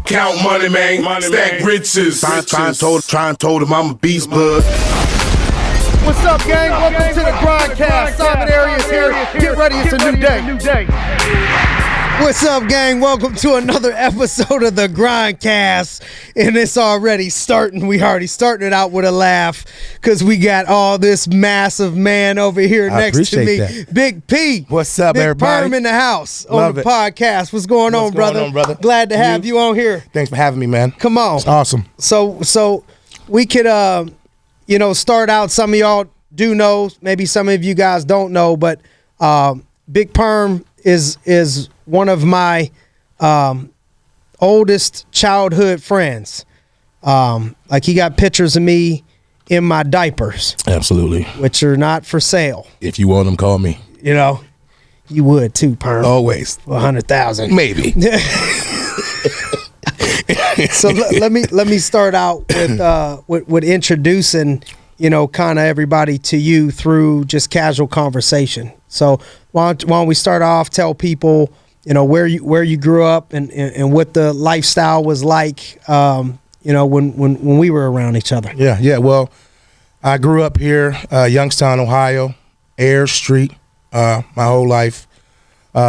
Count money, man. Stack riches. Try and told him I'm a beast, bud. What's up, gang? Welcome to the G.R.I.N.D Simon Arias here. Get ready, it's a new day. What's up, gang? Welcome to another episode of the G.R.I.N.D. And it's already starting. We already starting it out with a laugh because we got all this massive man over here next to me. That. Big P. What's up, Big everybody? Perm in the house Love on the it. podcast. What's going on, brother? Glad to have you on here. Thanks for having me, man. Come on. It's awesome. So we could, start out. Some of y'all do know, maybe some of you guys don't know, but Big Perm is one of my oldest childhood friends. Like he got pictures of me in my diapers. Absolutely. Which are not for sale. If you want them, call me. You know, you would too, Perm. Always. For 100,000. Maybe. So let me start out with introducing, kind of everybody to you through just casual conversation. So why don't we start off, tell people, where you grew up and what the lifestyle was like, when we were around each other. Yeah. Well, I grew up here, Youngstown, Ohio, Air Street, my whole life.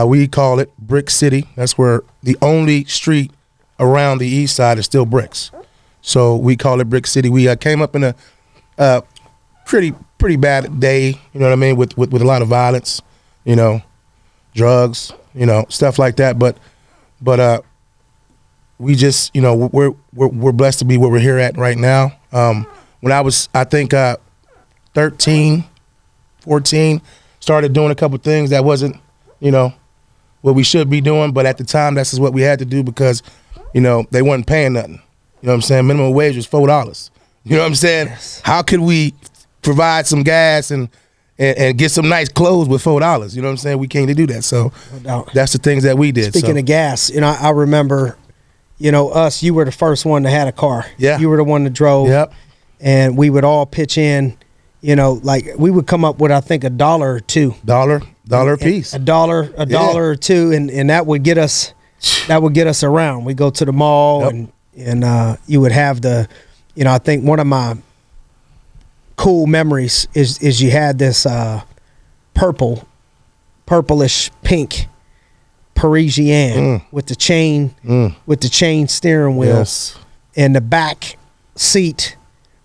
We call it Brick City. That's where the only street around the east side is still bricks. So we call it Brick City. We came up in a pretty bad day, you know what I mean, with a lot of violence, drugs, stuff like that. But we just, we're blessed to be where we're here at right now. When I was, I think, 13, 14, started doing a couple things that wasn't, what we should be doing. But at the time, that's just what we had to do because, they wasn't paying nothing. You know what I'm saying? Minimum wage was $4. You know what I'm saying? Yes. How could we provide some gas and get some nice clothes with $4? You know what I'm saying? We can't do that. So that's the things that we did. Speaking of gas, I remember, us, you were the first one that had a car. Yeah. You were the one that drove. Yep. And we would all pitch in, like we would come up with, I think, $1 or $2. Dollar a piece. A dollar or $2, and that would get us around. We go to the mall. Yep. and you would have the, I think one of my cool memories is you had this purplish pink Parisienne with the chain steering wheel. Yes. And the back seat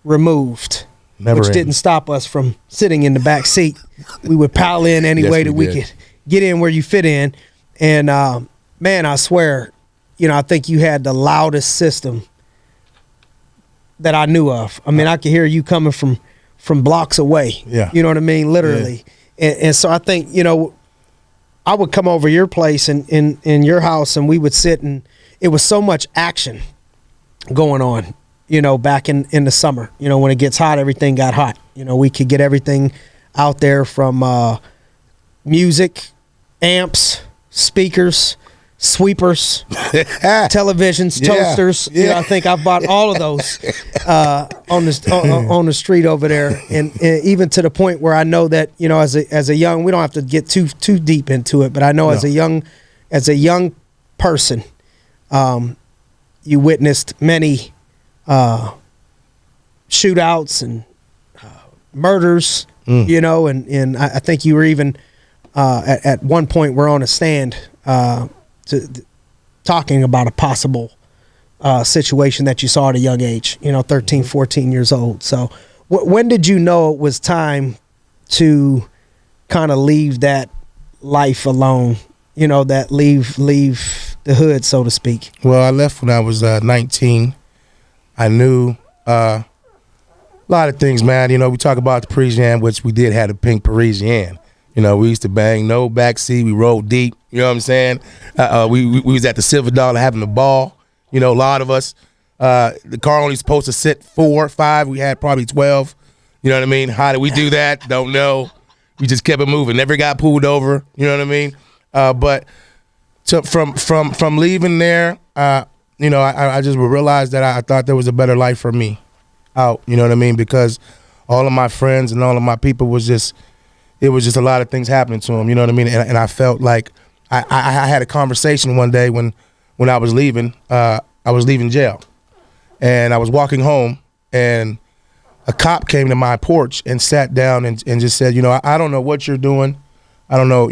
removed. Which didn't stop us from sitting in the back seat. We would pile in any way that we could get in where you fit in. And man, I swear, I think you had the loudest system that I knew of. I mean, I could hear you coming from blocks away. Yeah. You know what I mean? Literally. Yeah. And so I think, I would come over your place and in your house and we would sit and it was so much action going on. Back in the summer, when it gets hot, everything got hot. We could get everything out there from music, amps, speakers, sweepers, televisions, toasters. Yeah. I think I bought all of those on the street over there, and even to the point where I know that as a young, we don't have to get too deep into it, but I know as a young person, you witnessed many shootouts and murders, and I think you were even at one point we're on a stand talking about a possible situation that you saw at a young age, 13, 14 years old. So when did you know it was time to kind of leave that life alone, that leave the hood, so to speak? Well, I left when I was 19. I knew a lot of things, man. We talk about the Parisienne, which we did have a pink Parisienne. We used to bang, no backseat. We rolled deep. You know what I'm saying? We was at the Silver Dollar having a ball. A lot of us. The car only supposed to sit 4 or 5. We had probably 12. You know what I mean? How did we do that? Don't know. We just kept it moving. Never got pulled over. You know what I mean? But from leaving there, I just realized that I thought there was a better life for me out, you know what I mean? Because all of my friends and all of my people it was just a lot of things happening to them, you know what I mean? And I felt like I had a conversation one day when I was leaving. I I was leaving jail, and I was walking home, and a cop came to my porch and sat down and just said, I don't know what you're doing. I don't know,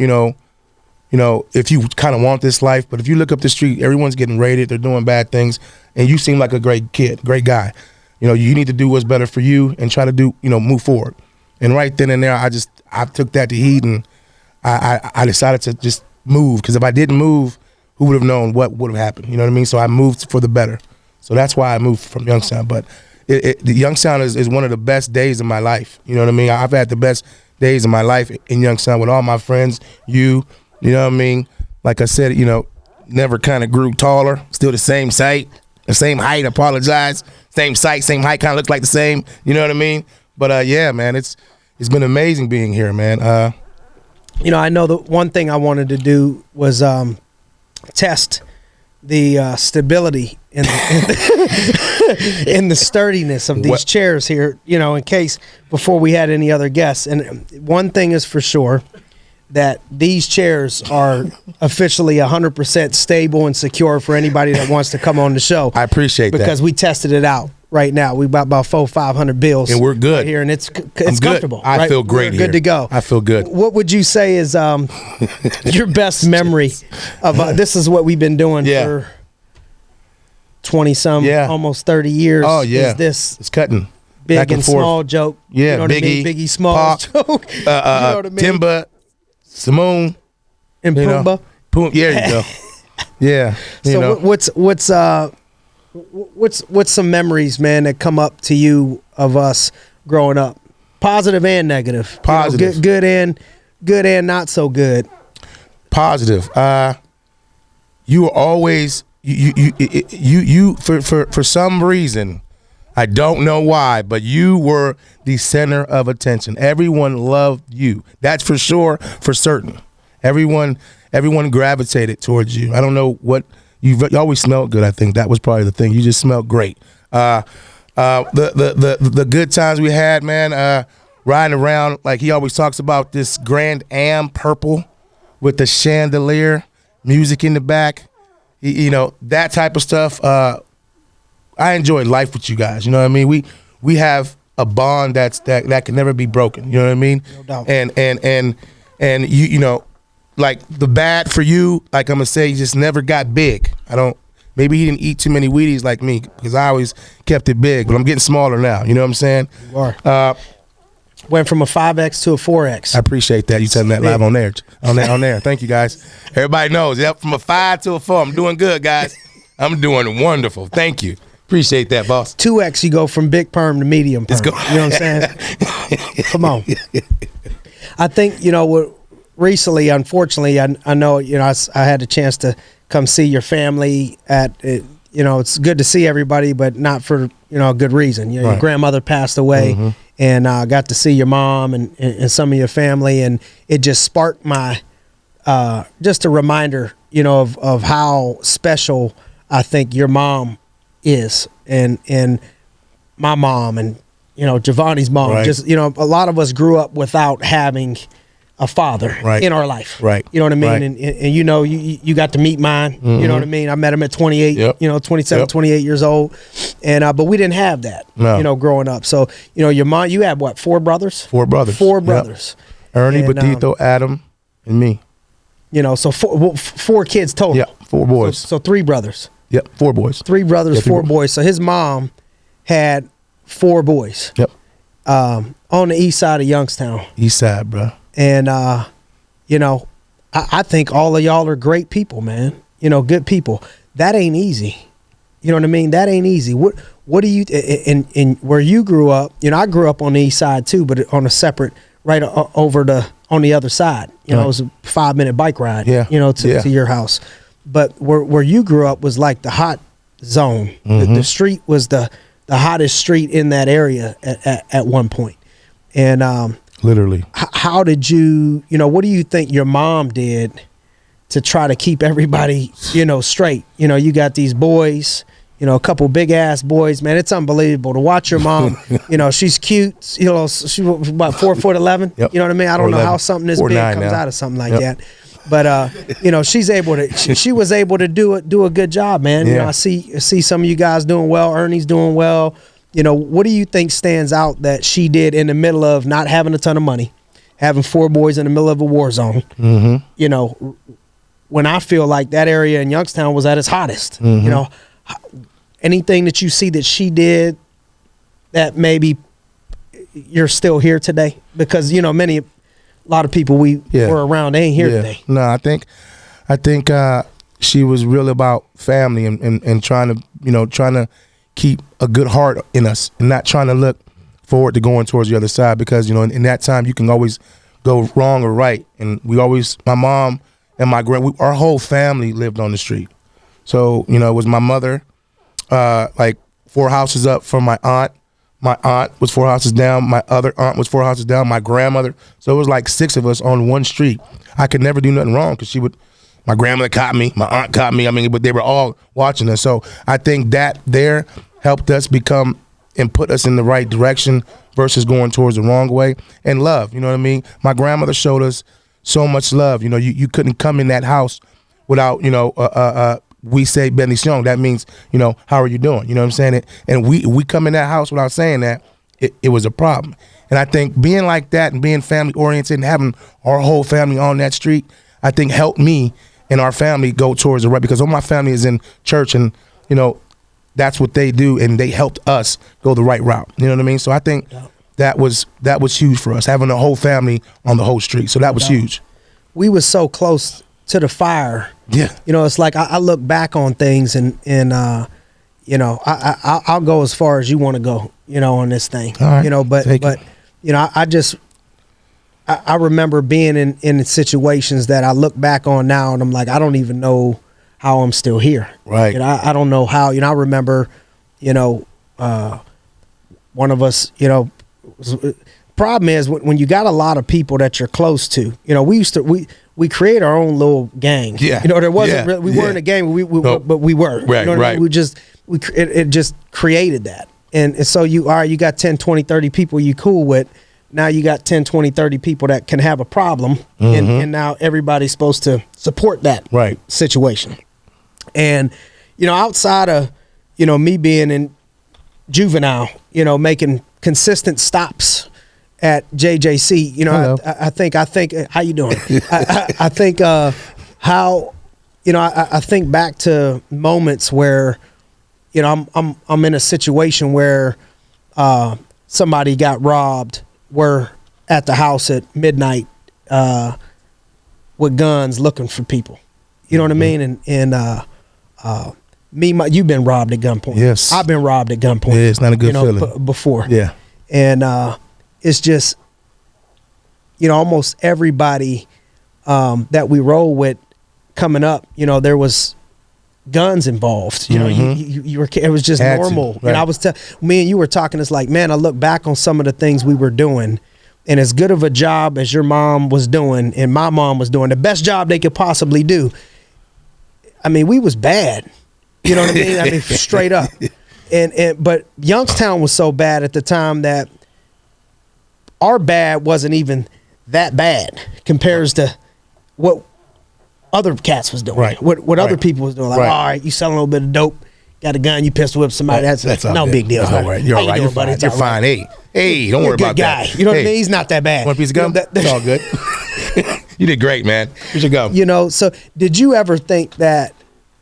if you kind of want this life, but if you look up the street, everyone's getting raided. They're doing bad things, and you seem like a great kid, great guy. You need to do what's better for you and try to do, move forward. And right then and there, I took that to heed, and I decided to just move, because if I didn't move, who would have known what would have happened? You know what I mean? So I moved for the better. So that's why I moved from Youngstown. But the Youngstown is one of the best days of my life. You know what I mean? I've had the best days of my life in Youngstown with all my friends, you know what I mean? Like I said, never kind of grew taller, still the same height, apologize. Same height, kind of looks like the same, you know what I mean? But yeah, man, it's been amazing being here, man. I know the one thing I wanted to do was test the stability and the sturdiness of these chairs here, in case before we had any other guests. And one thing is for sure, that these chairs are officially 100% stable and secure for anybody that wants to come on the show. I appreciate that. Because we tested it out right now. We got about 400-500 bills. And we're good. Right here, and it's comfortable. I right? feel great we're here. Good to go. I feel good. What would you say is your best memory of this is what we've been doing for 20-some, almost 30 years. Oh, yeah. Is this it's cutting. Big Back and small joke. Yeah, you know what Biggie, I mean? Biggie small joke. You know what I mean? Timba, Simone, and Pumbaa. There you go. Yeah. So what's some memories, man, that come up to you of us growing up, positive and negative? Positive, good and not so good. Positive. You were always you for some reason, I don't know why, but you were the center of attention. Everyone loved you. That's for sure, for certain. Everyone gravitated towards you. I don't know what you always smelled good. I think that was probably the thing. You just smelled great. The good times we had, man. Riding around, like he always talks about, this Grand Am purple with the chandelier, music in the back. That type of stuff. I enjoyed life with you guys. You know what I mean? We have a bond that can never be broken. You know what I mean? No doubt. And you like the bad for you, like I'm gonna say, he just never got big. Maybe he didn't eat too many Wheaties like me, because I always kept it big, but I'm getting smaller now. You know what I'm saying? You are. Went from a 5X to a 4X. I appreciate that. You telling that live on there. On there. Thank you, guys. Everybody knows. Yep, from a 5 to a 4. I'm doing good, guys. I'm doing wonderful. Thank you. Appreciate that, boss. 2X, you go from big perm to medium perm. You know what I'm saying? Come on. I think, recently, unfortunately, I know, I had a chance to come see your family at, it's good to see everybody, but not for, a good reason. Right. Your grandmother passed away, and I got to see your mom and some of your family, and it just sparked my, just a reminder, of how special I think your mom is, and my mom, and, Giovanni's mom. Right. Just, a lot of us grew up without having a father in our life. Right. You know what I mean? Right. And you got to meet mine. You know what I mean? I met him at 28, 27, 28 years old. And but we didn't have that, growing up. So, your mom, you had what, 4 brothers? 4 brothers. 4 brothers. Ernie, Batito, Adam, and me. So 4 kids total. Yeah, 4 boys. So 3 brothers. Yep, 4 boys. 3 brothers, 4 boys. So his mom had 4 boys. Yep. On the east side of Youngstown. East side, bro. And, I think all of y'all are great people, man. Good people. That ain't easy. You know what I mean? That ain't easy. What do you, in where you grew up, I grew up on the east side too, but on a separate, right over on the other side. It was a 5-minute bike ride, to your house. But where you grew up was like the hot zone. The street was the hottest street in that area at one point. And, literally. How did you, what do you think your mom did to try to keep everybody, straight? You got these boys, a couple big ass boys, man. It's unbelievable to watch your mom. She's cute. She's about 4'11". Yep. You know what I mean? I don't know how something this big comes now. out of something like that. But you know, she's able to. She was able to do a good job, man. Yeah. You know, I see some of you guys doing well. Ernie's doing well. You know, what do you think stands out that she did in the middle of not having a ton of money, having 4 boys in the middle of a war zone? Mm-hmm. You know, when I feel like that area in Youngstown was at its hottest. Mm-hmm. You know, anything that you see that she did that maybe you're still here today? Because, you know, a lot of people we were around, they ain't here today. No, I think she was real about family and trying to keep a good heart in us and not trying to look forward to going towards the other side, because, you know, in that time you can always go wrong or right. And my mom and my our whole family lived on the street. So, you know, it was my mother, like 4 houses up from my aunt. My aunt was 4 houses down. My other aunt was 4 houses down. My grandmother. So it was like 6 of us on one street. I could never do nothing wrong because my grandmother caught me. My aunt caught me. I mean, but they were all watching us. So I think that there helped us become and put us in the right direction versus going towards the wrong way. And love, you know what I mean? My grandmother showed us so much love. You know, you couldn't come in that house without, you know, we say bendición. That means, you know, how are you doing? You know what I'm saying? And we come in that house without saying that, it was a problem. And I think being like that and being family oriented and having our whole family on that street, I think helped me and our family go towards the right, because all my family is in church and, you know, that's what they do, and they helped us go the right route. You know what I mean? So I think that was huge for us, having the whole family on the whole street. So that was huge. We was so close to the fire. Yeah. You know, it's like I look back on things and you know, I'll go as far as you want to go, you know, on this thing. All right. You know, but you know, I remember being in situations that I look back on now and I'm like, I don't even know how I'm still here. Right. You know, I don't know how. You know, I remember, you know, one of us, you know, problem is when you got a lot of people that you're close to. You know, we create our own little gang. Yeah. You know, there wasn't really, we weren't a gang, but we were. Right, you know what I mean? It just created that. And so you got 10, 20, 30 people you cool with. Now you got 10, 20, 30 people that can have a problem, and now everybody's supposed to support that situation. And, you know, outside of, you know, me being in juvenile, you know, making consistent stops at JJC, you know, I think, how you doing? I think how, you know, I think back to moments where, you know, I'm in a situation where somebody got robbed. We're at the house at midnight with guns looking for people. You know what I mean? And you've been robbed at gunpoint. Yes. I've been robbed at gunpoint. Yeah, it's not a good feeling. Before. Yeah. And it's just, you know, almost everybody that we roll with coming up, you know, there was guns involved. You know, you were, it was just normal. Right. And I was me and you were talking, it's like, man, I look back on some of the things we were doing, and as good of a job as your mom was doing and my mom was doing, the best job they could possibly do. I mean, we was bad. You know what I mean? I mean, straight up. But Youngstown was so bad at the time that our bad wasn't even that bad compared to what other cats was doing. Right. What other people was doing. Like, all right, you selling a little bit of dope, got a gun, you pistol whip somebody. That's no big deal. That's all right. You're all right. You're fine. You're fine. Hey, don't worry about that. Good guy. You know what I mean? He's not that bad. Want a piece of gum? It's all good. You did great, man. Here's your gum. You know, so did you ever think that,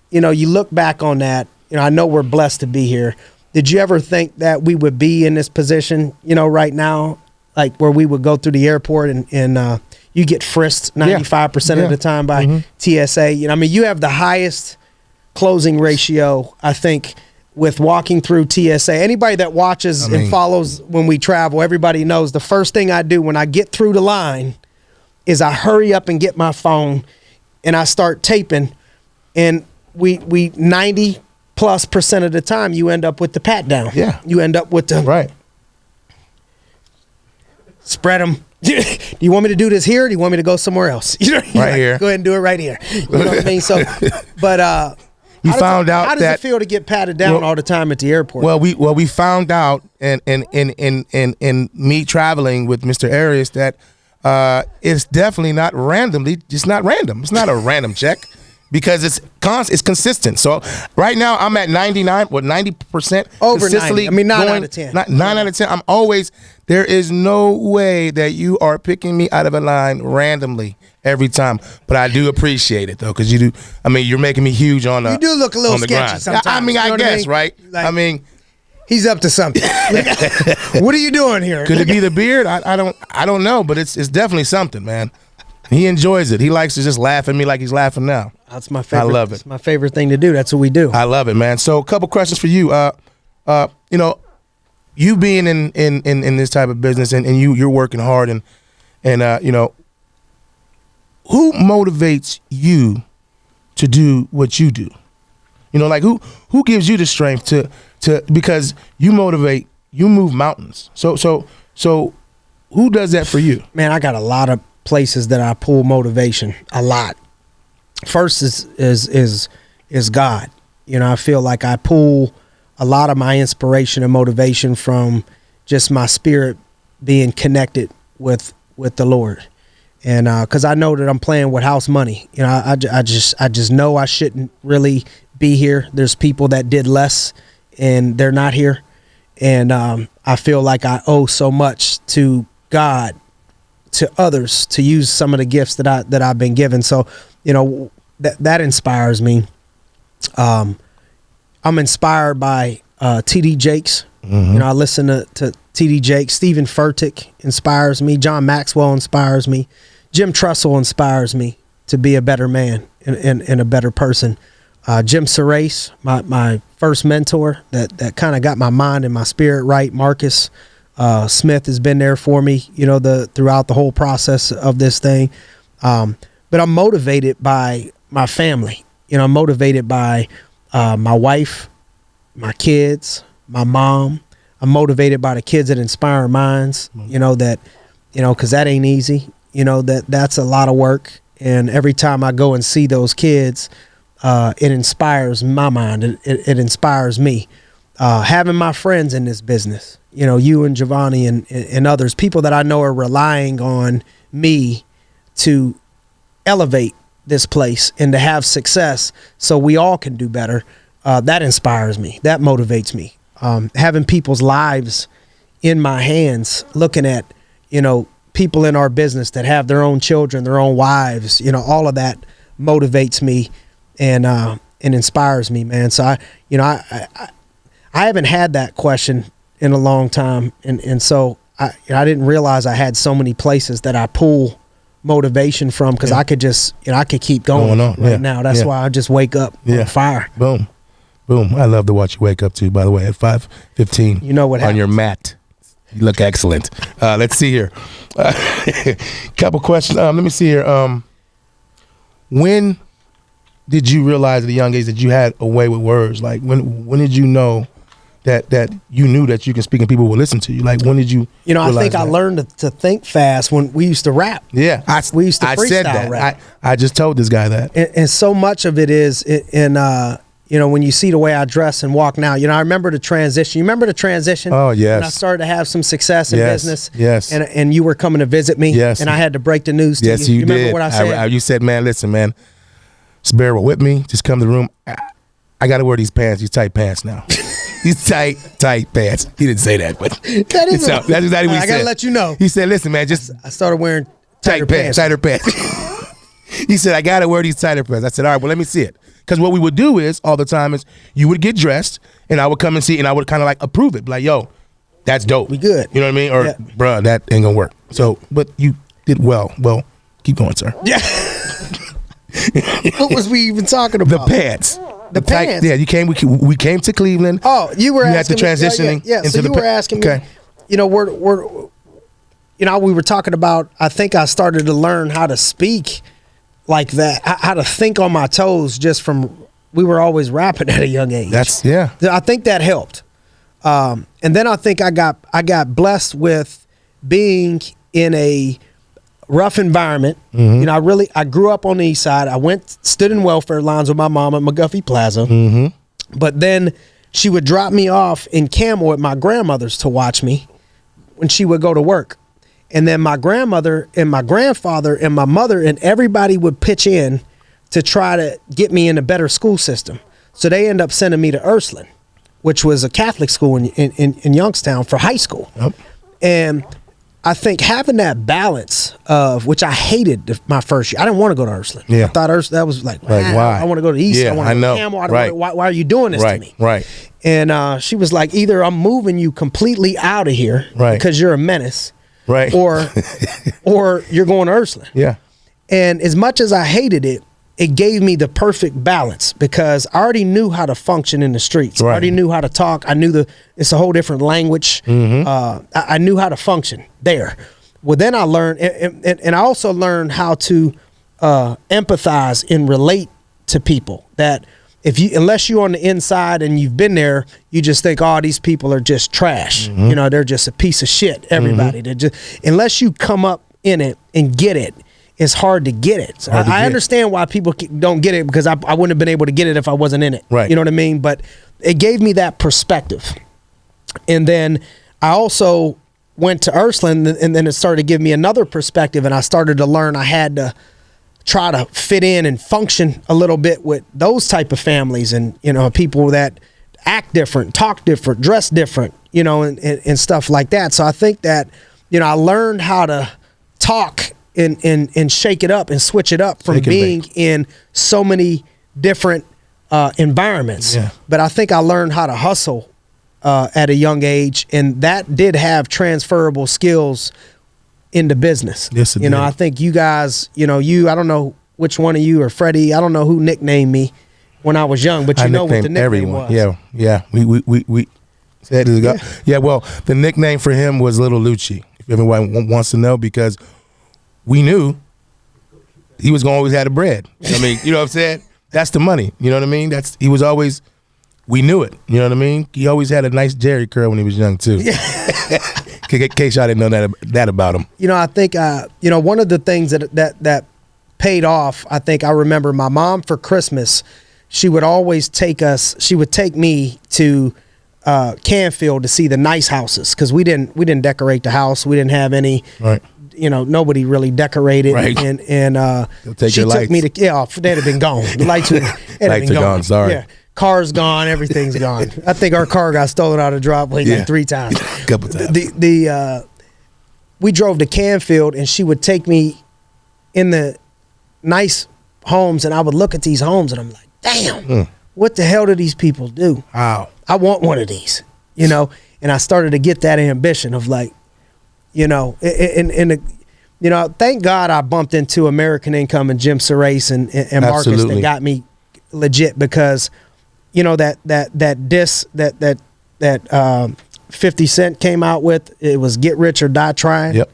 you know, you look back on that, you know, I know we're blessed to be here. Did you ever think that we would be in this position, you know, right now, like where we would go through the airport and you get frisked 95% of the time by TSA? You know, I mean, you have the highest closing ratio, I think, with walking through TSA. Anybody that watches and follows when we travel, everybody knows the first thing I do when I get through the line is I hurry up and get my phone and I start taping, and we 90+% of the time you end up with the pat down. Yeah. You end up with the spread them. Do you want me to do this here, or do you want me to go somewhere else? You know, right here. Go ahead and do it right here. You know what I mean? So, but how does it feel to get patted down all the time at the airport? Well, we found out, and me traveling with Mr. Arias, that it's definitely not randomly. It's not random. It's not a random check because it's consistent. So right now I'm at 90% Over consistently 90. I mean, 9 going, out of 10. 9 out of 10. I'm always. There is no way that you are picking me out of a line randomly every time. But I do appreciate it though, because you do. I mean, you're making me huge on the. You do look a little on the sketchy grind. sometimes. I mean, you know I guess, mean? right? Like, I mean, he's up to something. What are you doing here? could it be the beard? I don't know, but it's definitely something, man. He enjoys it. He likes to just laugh at me like he's laughing now. That's my favorite. I love it. It's my favorite thing to do. That's what we do. I love it, man. So a couple questions for you. You know, you being in this type of business and you're working hard and you know, who motivates you to do what you do? You know, like who gives you the strength to because you move mountains. So who does that for you? Man, I got a lot of places that I pull motivation. A lot. First is God. You know, I feel like I pull a lot of my inspiration and motivation from just my spirit being connected with the Lord. And because I know that I'm playing with house money. You know, I just know I shouldn't really be here. There's people that did less and they're not here. And I feel like I owe so much to God, to others, to use some of the gifts that I've been given. So, you know, that inspires me. I'm inspired by T.D. Jakes. Mm-hmm. You know, I listen to T.D. Jakes. Stephen Furtick inspires me. John Maxwell inspires me. Jim Trussell inspires me to be a better man and a better person. Jim Surace, my first mentor that kind of got my mind and my spirit right. Marcus Smith has been there for me, you know, throughout the whole process of this thing. But I'm motivated by my family. You know, I'm motivated by my wife, my kids, my mom. I'm motivated by the kids that inspire minds, you know, because that ain't easy. You know, that's a lot of work. And every time I go and see those kids, it inspires my mind. It inspires me. Having my friends in this business, you know, you and Giovanni and others, people that I know are relying on me to elevate this place and to have success so we all can do better. That inspires me. That motivates me. Having people's lives in my hands, looking at, you know, people in our business that have their own children, their own wives, you know, all of that motivates me and inspires me, man. So I haven't had that question in a long time. And so I didn't realize I had so many places that I pull motivation from, because I could just, you know, I could keep going on now. That's why I just wake up on fire. Boom. I love to watch you wake up too, by the way, at 5:15. You know what happens. On your mat. You look excellent. Let's see here. Couple questions. Let me see here. When did you realize at a young age that you had a way with words? Like when did you know that you knew that you can speak and people will listen to you? Like when did you? You know, I think I learned to think fast when we used to rap. Yeah, we used to freestyle said that. rap. I just told this guy that. And so much of it is in you know, when you see the way I dress and walk now. You know, I remember the transition. You remember the transition? Oh, yes. When I started to have some success in business. Yes. And you were coming to visit me. Yes. And I had to break the news to you. Yes, you remember did. What I said? You said, man, listen, man, Sparrow with me. Just come to the room. I got to wear these pants, these tight pants now. These tight pants. He didn't say that, but that's exactly what he said. I got to let you know. He said, listen, man, I started wearing tighter pants. He said, I got to wear these tighter pants. I said, all right, well, let me see it. Because what we would do is, all the time, is you would get dressed, and I would come and see, and I would kind of like approve it. Like, yo, that's dope. We good. You know what I mean? Or, bruh, that ain't going to work. So, but you did well. Well, keep going, sir. Yeah. What was we even talking about? The pants. The pants. Yeah, you came. We came to Cleveland. Oh, you were. You had to transitioning. Yeah. So you were asking me. You know, you know, we were talking about. I think I started to learn how to speak like that, how to think on my toes, just from we were always rapping at a young age. I think that helped. And then I think I got blessed with being in a rough environment. Mm-hmm. You know, I grew up on the east side. I stood in welfare lines with my mom at McGuffey Plaza. Mm-hmm. But then she would drop me off in Camel at my grandmother's to watch me when she would go to work. And then my grandmother and my grandfather and my mother and everybody would pitch in to try to get me in a better school system. So they end up sending me to Ursuline, which was a Catholic school in Youngstown for high school. Yep. And I think having that balance of, which I hated my first year. I didn't want to go to Ursuline. Yeah. I thought that was like why? I want to go to East. Yeah, I want to go to Camel. Why are you doing this to me? Right. And she was like, either I'm moving you completely out of here because you're a menace, right, or you're going to Ursuline. Yeah. And as much as I hated it, it gave me the perfect balance because I already knew how to function in the streets. Right. I already knew how to talk. I knew it's a whole different language. I knew how to function there. Well, then I learned, and I also learned how to empathize and relate to people. That unless you're on the inside and you've been there, you just think, oh, these people are just trash. You know, they're just a piece of shit. Everybody. They're just, unless you come up in it and get it, it's hard to get it. So I understand why people don't get it because I wouldn't have been able to get it if I wasn't in it. Right. You know what I mean? But it gave me that perspective. And then I also went to Ursuline, and then it started to give me another perspective, and I started to learn I had to try to fit in and function a little bit with those type of families and, you know, people that act different, talk different, dress different, you know, and stuff like that. So I think that, you know, I learned how to talk and shake it up and switch it up from being in so many different environments. Yeah. But I think I learned how to hustle at a young age, and that did have transferable skills into business. Yes, it you know, did. I think you guys, you know, I don't know which one of you or Freddie, I don't know who nicknamed me when I was young, but you know what the nickname was. Yeah. We said it. Yeah, well, the nickname for him was Little Lucci, if everyone wants to know, because we knew he was going to always have the bread. I mean, you know what I'm saying? That's the money. You know what I mean? We knew it. You know what I mean? He always had a nice Jerry curl when he was young too. In case y'all didn't know that about him. You know, I think you know, one of the things that paid off, I think I remember my mom for Christmas, she would always take me to Canfield to see the nice houses, because we didn't decorate the house. We didn't have any. Right. You know, nobody really decorated. Right. And she took me to they'd have been gone. The lights are gone. Sorry. Yeah. Car's gone. Everything's gone. I think our car got stolen out of the driveway like 3 times. A couple times. We drove to Canfield, and she would take me in the nice homes, and I would look at these homes, and I'm like, damn, what the hell do these people do? Wow. I want one of these, you know? And I started to get that ambition of like, you know, you know, thank God I bumped into American Income and Jim Surace and Marcus that got me legit, because, you know, that 50 Cent came out with, it was Get Rich or Die Trying. Yep.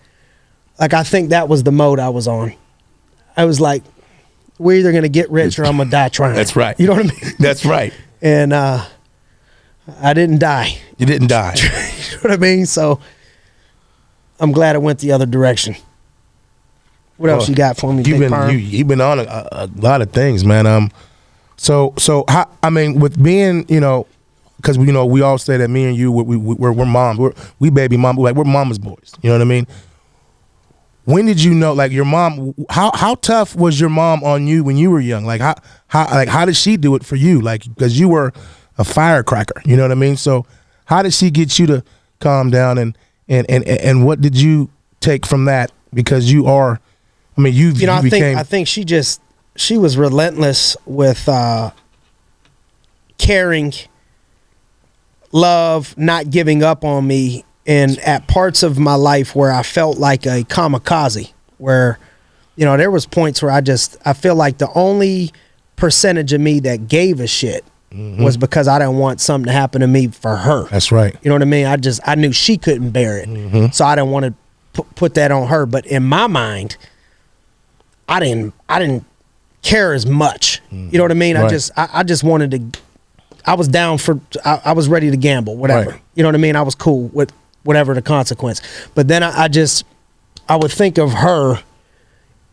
Like, I think that was the mode I was on. I was like, we're either going to get rich or I'm going to die trying. That's right. You know what I mean? That's right. And I didn't die. You didn't die. You know what I mean? So I'm glad it went the other direction. What else you got for me? You've been on a lot of things, man. So how, I mean, with being, you know, because you know we all say that me and you we're moms, we baby mom, like we're mama's boys. You know what I mean? When did you know, like, your mom? How tough was your mom on you when you were young? Like how did she do it for you? Like, because you were a firecracker. You know what I mean? So how did she get you to calm down, and what did you take from that? Because you are, I mean, I think she was relentless with caring, love, not giving up on me. And at parts of my life where I felt like a kamikaze, where, you know, there was points where I feel like the only percentage of me that gave a shit was because I didn't want something to happen to me for her. That's right. You know what I mean? I knew she couldn't bear it. So I didn't want to put that on her. But in my mind, I didn't care as much. You know what I mean? Right. I just wanted to, I was down for, I was ready to gamble, whatever. Right. You know what I mean? I was cool with whatever the consequence. But then I would think of her,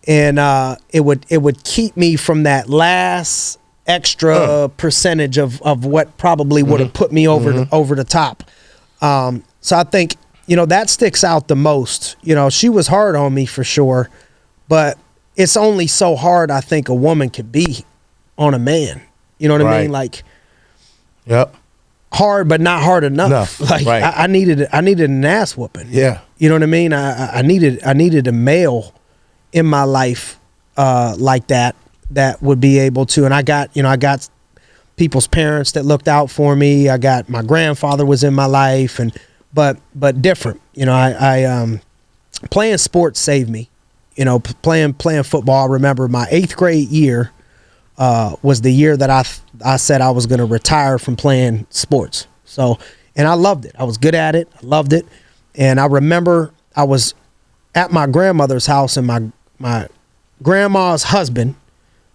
and it would keep me from that last extra percentage of what probably would have put me over the top. So I think that sticks out the most. She was hard on me for sure, but it's only so hard I think a woman could be on a man. You know what I mean? Like, yep. Hard, but not hard enough. Like I needed an ass whooping. Yeah. You know what I mean? I needed a male in my life like that would be able to. And I got people's parents that looked out for me. I got my grandfather was in my life, but different. I playing sports saved me. Playing football. I remember my 8th grade year was the year that I said I was going to retire from playing sports. So, and I loved it. I was good at it. I loved it. And I remember I was at my grandmother's house, and my grandma's husband,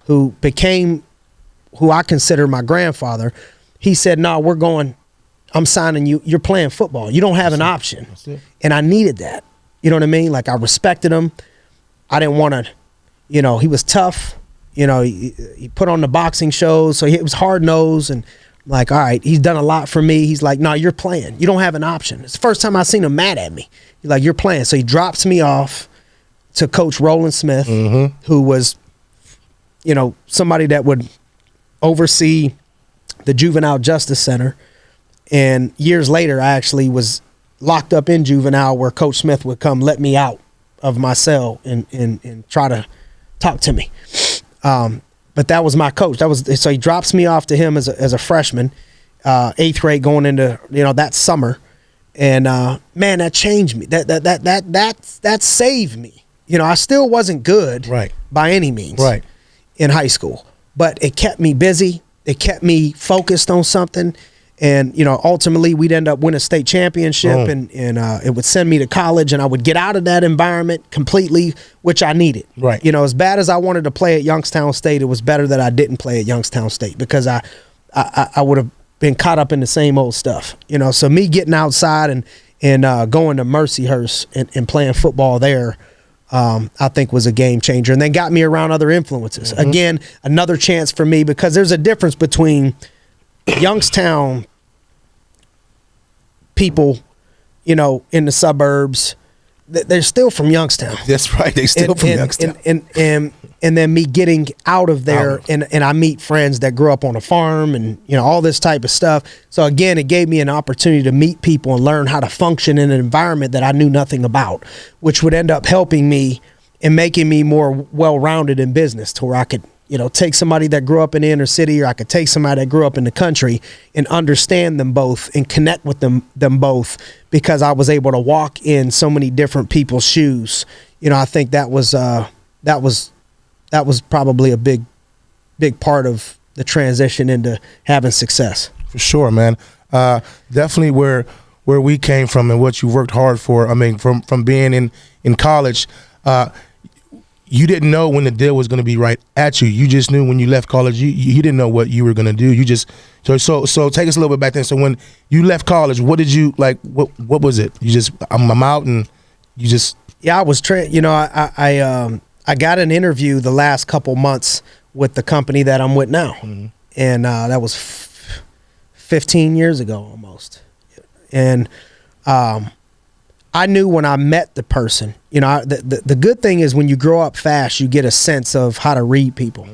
who I consider my grandfather, he said, "No, I'm signing you. You're playing football. You don't have an option." And I needed that. You know what I mean? Like, I respected him. I didn't want to, he was tough. He put on the boxing shows, so he was hard-nosed, and like, all right, he's done a lot for me. He's like, "No, you're playing. You don't have an option." It's the first time I seen him mad at me. He's like, "You're playing." So he drops me off to Coach Roland Smith, who was, somebody that would oversee the Juvenile Justice Center. And years later, I actually was locked up in juvenile, where Coach Smith would come let me out of my cell and try to talk to me. But that was my coach. So he drops me off to him as a freshman, 8th grade, going into that summer, and man, that changed me. That saved me. I still wasn't good by any means in high school, but it kept me busy. It kept me focused on something. And, ultimately we'd end up winning a state championship, and it would send me to college, and I would get out of that environment completely, which I needed. Right. As bad as I wanted to play at Youngstown State, it was better that I didn't play at Youngstown State, because I would have been caught up in the same old stuff. So me getting outside and going to Mercyhurst and playing football there, I think was a game changer, and then got me around other influences. Again, another chance for me, because there's a difference between Youngstown people, in the suburbs, they're still from Youngstown. That's right. They still from Youngstown. And then me getting out of there, and I meet friends that grew up on a farm, and all this type of stuff. So again, it gave me an opportunity to meet people and learn how to function in an environment that I knew nothing about, which would end up helping me and making me more well-rounded in business, to where I could take somebody that grew up in the inner city, or I could take somebody that grew up in the country, and understand them both and connect with them both, because I was able to walk in so many different people's shoes. I think that was probably a big part of the transition into having success. For sure, man. Definitely where we came from and what you worked hard for. I mean, from being in college, you didn't know when the deal was going to be right at you. You just knew when you left college, you didn't know what you were going to do. You just so take us a little bit back then. So when you left college, what did you like? What was it? You just I'm out, and you just I was I got an interview the last couple months with the company that I'm with now, and that was 15 years ago almost, and I knew when I met the person, the good thing is when you grow up fast, you get a sense of how to read people.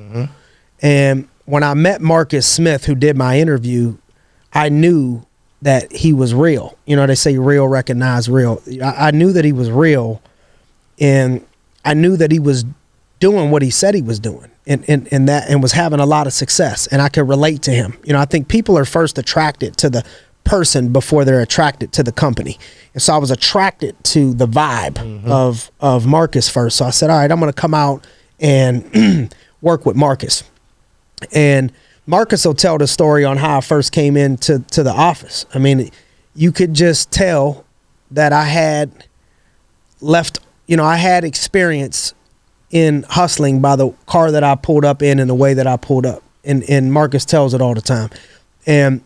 And when I met Marcus Smith, who did my interview, I knew that he was real. They say real, recognize real. I knew that he was real, and I knew that he was doing what he said he was doing, and was having a lot of success, and I could relate to him. I think people are first attracted to the person before they're attracted to the company. And so I was attracted to the vibe of Marcus first. So I said, all right, I'm going to come out and work with Marcus. And Marcus will tell the story on how I first came into the office. I mean, you could just tell that I had left, I had experience in hustling by the car that I pulled up in and the way that I pulled up. And Marcus tells it all the time. And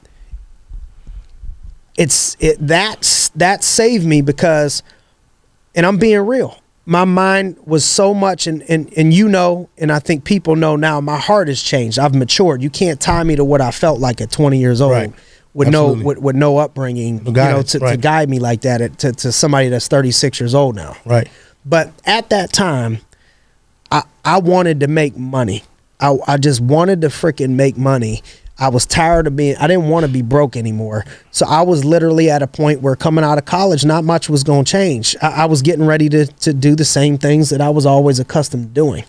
that saved me, because, and I'm being real, my mind was so much, and I think people know now, my heart has changed. I've matured. You can't tie me to what I felt like at 20 years old with no upbringing, to guide me like that to somebody that's 36 years old now. Right. But at that time, I wanted to make money. I just wanted to freaking make money. I was tired of I didn't want to be broke anymore. So I was literally at a point where coming out of college, not much was going to change. I was getting ready to do the same things that I was always accustomed to doing.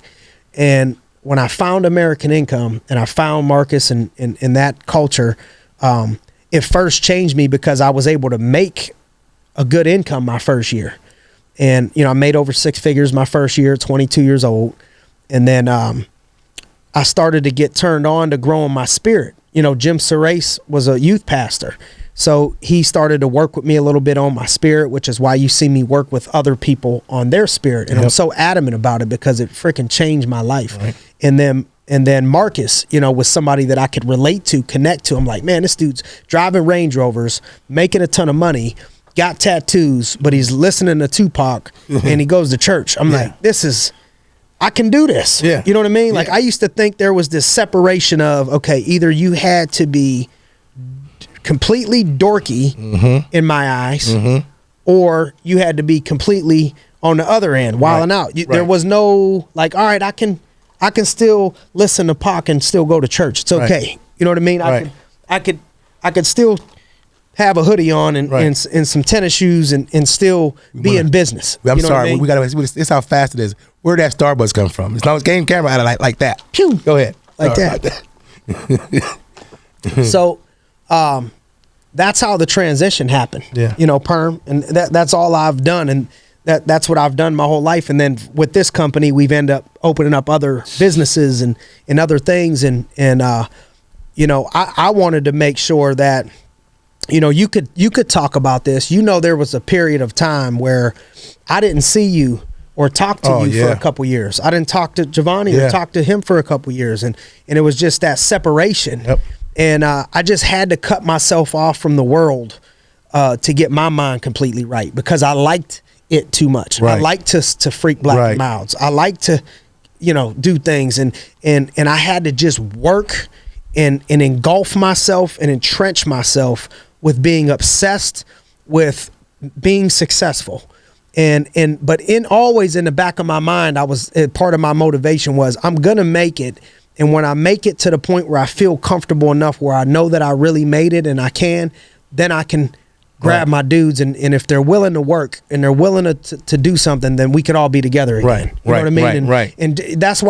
And when I found American Income and I found Marcus and that culture, it first changed me because I was able to make a good income my first year. And, I made over 6 figures my first year, 22 years old. And then I started to get turned on to growing my spirit. Jim Surace was a youth pastor. So he started to work with me a little bit on my spirit, which is why you see me work with other people on their spirit. And I'm so adamant about it because it freaking changed my life. Right. And then Marcus, was somebody that I could relate to, connect to. I'm like, man, this dude's driving Range Rovers, making a ton of money, got tattoos, but he's listening to Tupac and he goes to church. I'm like, I can do this. Yeah. You know what I mean? Like I used to think there was this separation of, okay, either you had to be completely dorky in my eyes, or you had to be completely on the other end, wilding out. There was no like, all right, I can still listen to Pac and still go to church. It's okay. You know what I mean? I could still have a hoodie on and some tennis shoes and still be in business. I'm sorry. We gotta. It's how fast it is. Where did that Starbucks come from? It's not game camera out of like that. Pew. Go ahead. Like that. So, that's how the transition happened. Yeah. Perm, and that's all I've done, and that's what I've done my whole life. And then with this company, we've ended up opening up other businesses and other things, and I wanted to make sure that. You could talk about this. There was a period of time where I didn't see you or talk to you for a couple years. I didn't talk to Giovanni or talk to him for a couple years. And it was just that separation. Yep. And I just had to cut myself off from the world to get my mind completely right because I liked it too much. Right. I like to freak black mouths. I like to, do things. And I had to just work and engulf myself and entrench myself with being obsessed with being successful. But always in the back of my mind, part of my motivation was I'm going to make it. And when I make it to the point where I feel comfortable enough where I know that I really made it and then I can grab my dudes. And if they're willing to work and they're willing to do something, then we could all be together again. You know what I mean? And that's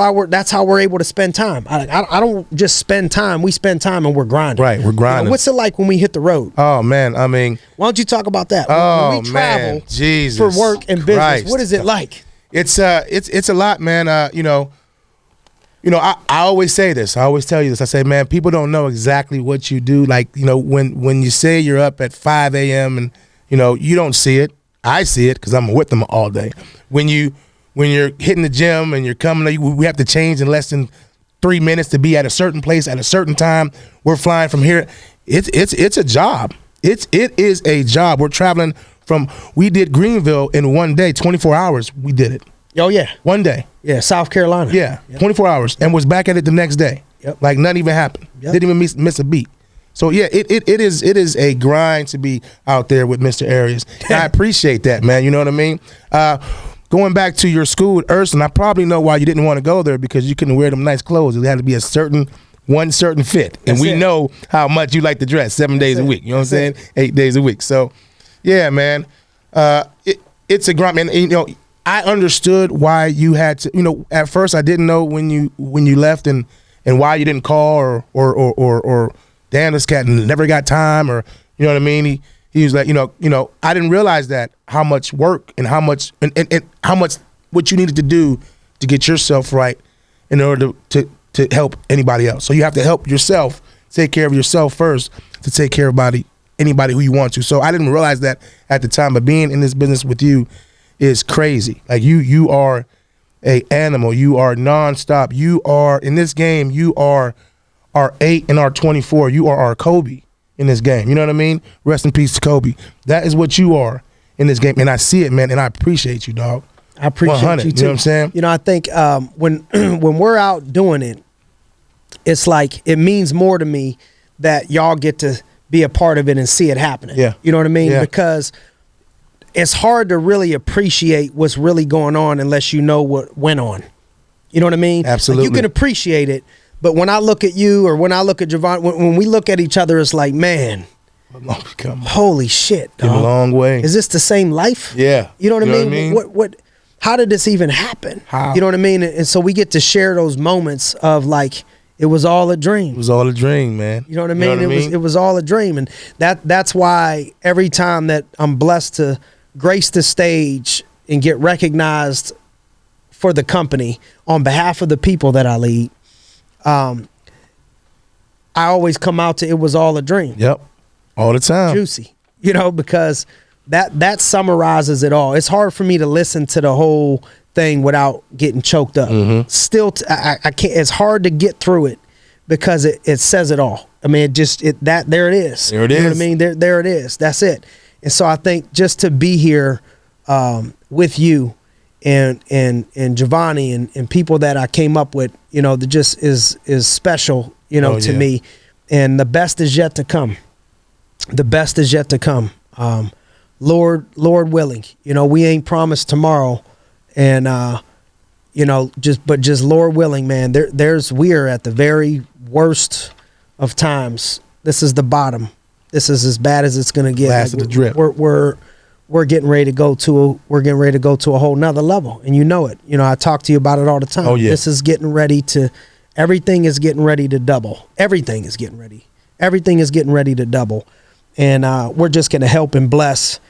how we're able to spend time. I don't just spend time. We spend time and we're grinding. Right. We're grinding. What's it like when we hit the road? Oh man. I mean, why don't you talk about that? Oh when we travel man. for work and business, what is it like? It's a lot, man. I always say this. I always tell you this. I say, man, people don't know exactly what you do. Like, when you say you're up at 5 a.m. and, you don't see it. I see it because I'm with them all day. When you're hitting the gym and you're coming, we have to change in less than 3 minutes to be at a certain place at a certain time. We're flying from here. It's a job. It is a job. We're traveling we did Greenville in one day, 24 hours. We did it. Oh, yeah. One day. Yeah, South Carolina. Yeah, yep. 24 hours and was back at it the next day. Yep. Like nothing even happened. Yep. Didn't even miss a beat. So, yeah, it is a grind to be out there with Mr. Arias. And I appreciate that, man. You know what I mean? Going back to your school at Urson, I probably know why you didn't want to go there because you couldn't wear them nice clothes. It had to be one certain fit. And we know how much you like to dress 7 days a week. You know what I'm saying? 8 days a week. So, yeah, man. It's a grind, man. I understood why you had to. At first I didn't know when you left and why you didn't call or damn, this cat never got time or you know what I mean. He was like I didn't realize that how much work and how much and how much what you needed to do to get yourself right in order to help anybody else. So you have to help yourself, take care of yourself first to take care of anybody who you want to. So I didn't realize that at the time, but being in this business with you is crazy. Like you are a animal. You are nonstop. You are in this game. You are our 8 and our 24. You are our Kobe in this game. You know what I mean? Rest in peace to Kobe. That is what you are in this game, and I see it, man. And I appreciate you, dog. I appreciate you too. You know what I'm saying? I think when we're out doing it, it's like it means more to me that y'all get to be a part of it and see it happening. Yeah. You know what I mean? Yeah. Because it's hard to really appreciate what's really going on unless you know what went on. You know what I mean? Absolutely. Like, you can appreciate it, but when I look at you or when I look at Javon, when we look at each other, it's like, man, holy shit, dog. Came a long way. Is this the same life? Yeah. You know what I mean? What how did this even happen? How? You know what I mean? And so we get to share those moments of like, it was all a dream. It was all a dream, man. You know what I mean? It was all a dream. And that's why every time that I'm blessed to grace the stage and get recognized for the company on behalf of the people that I lead, I always come out to it was all a dream. Yep. All the time. Juicy. You know, because that summarizes it all. It's hard for me to listen to the whole thing without getting choked up. Still, I can't. It's hard to get through it because it says it all. I mean, there it is. There it is. You know is. what I mean? There it is. That's it. And so I think just to be here with you and Giovanni and people that I came up with, you know, that just is special, you know, to me. And the best is yet to come. The best is yet to come. Lord willing, you know, we ain't promised tomorrow, and you know, just Lord willing, man. We are at the very worst of times. This is the bottom. This is as bad as it's gonna get. Last of the drip. We're getting ready to go to a whole nother level, and you know it. You know, I talk to you about it all the time. Oh yeah. This is getting ready to. Everything is getting ready to double. Everything is getting ready. Everything is getting ready to double, and we're just gonna help and bless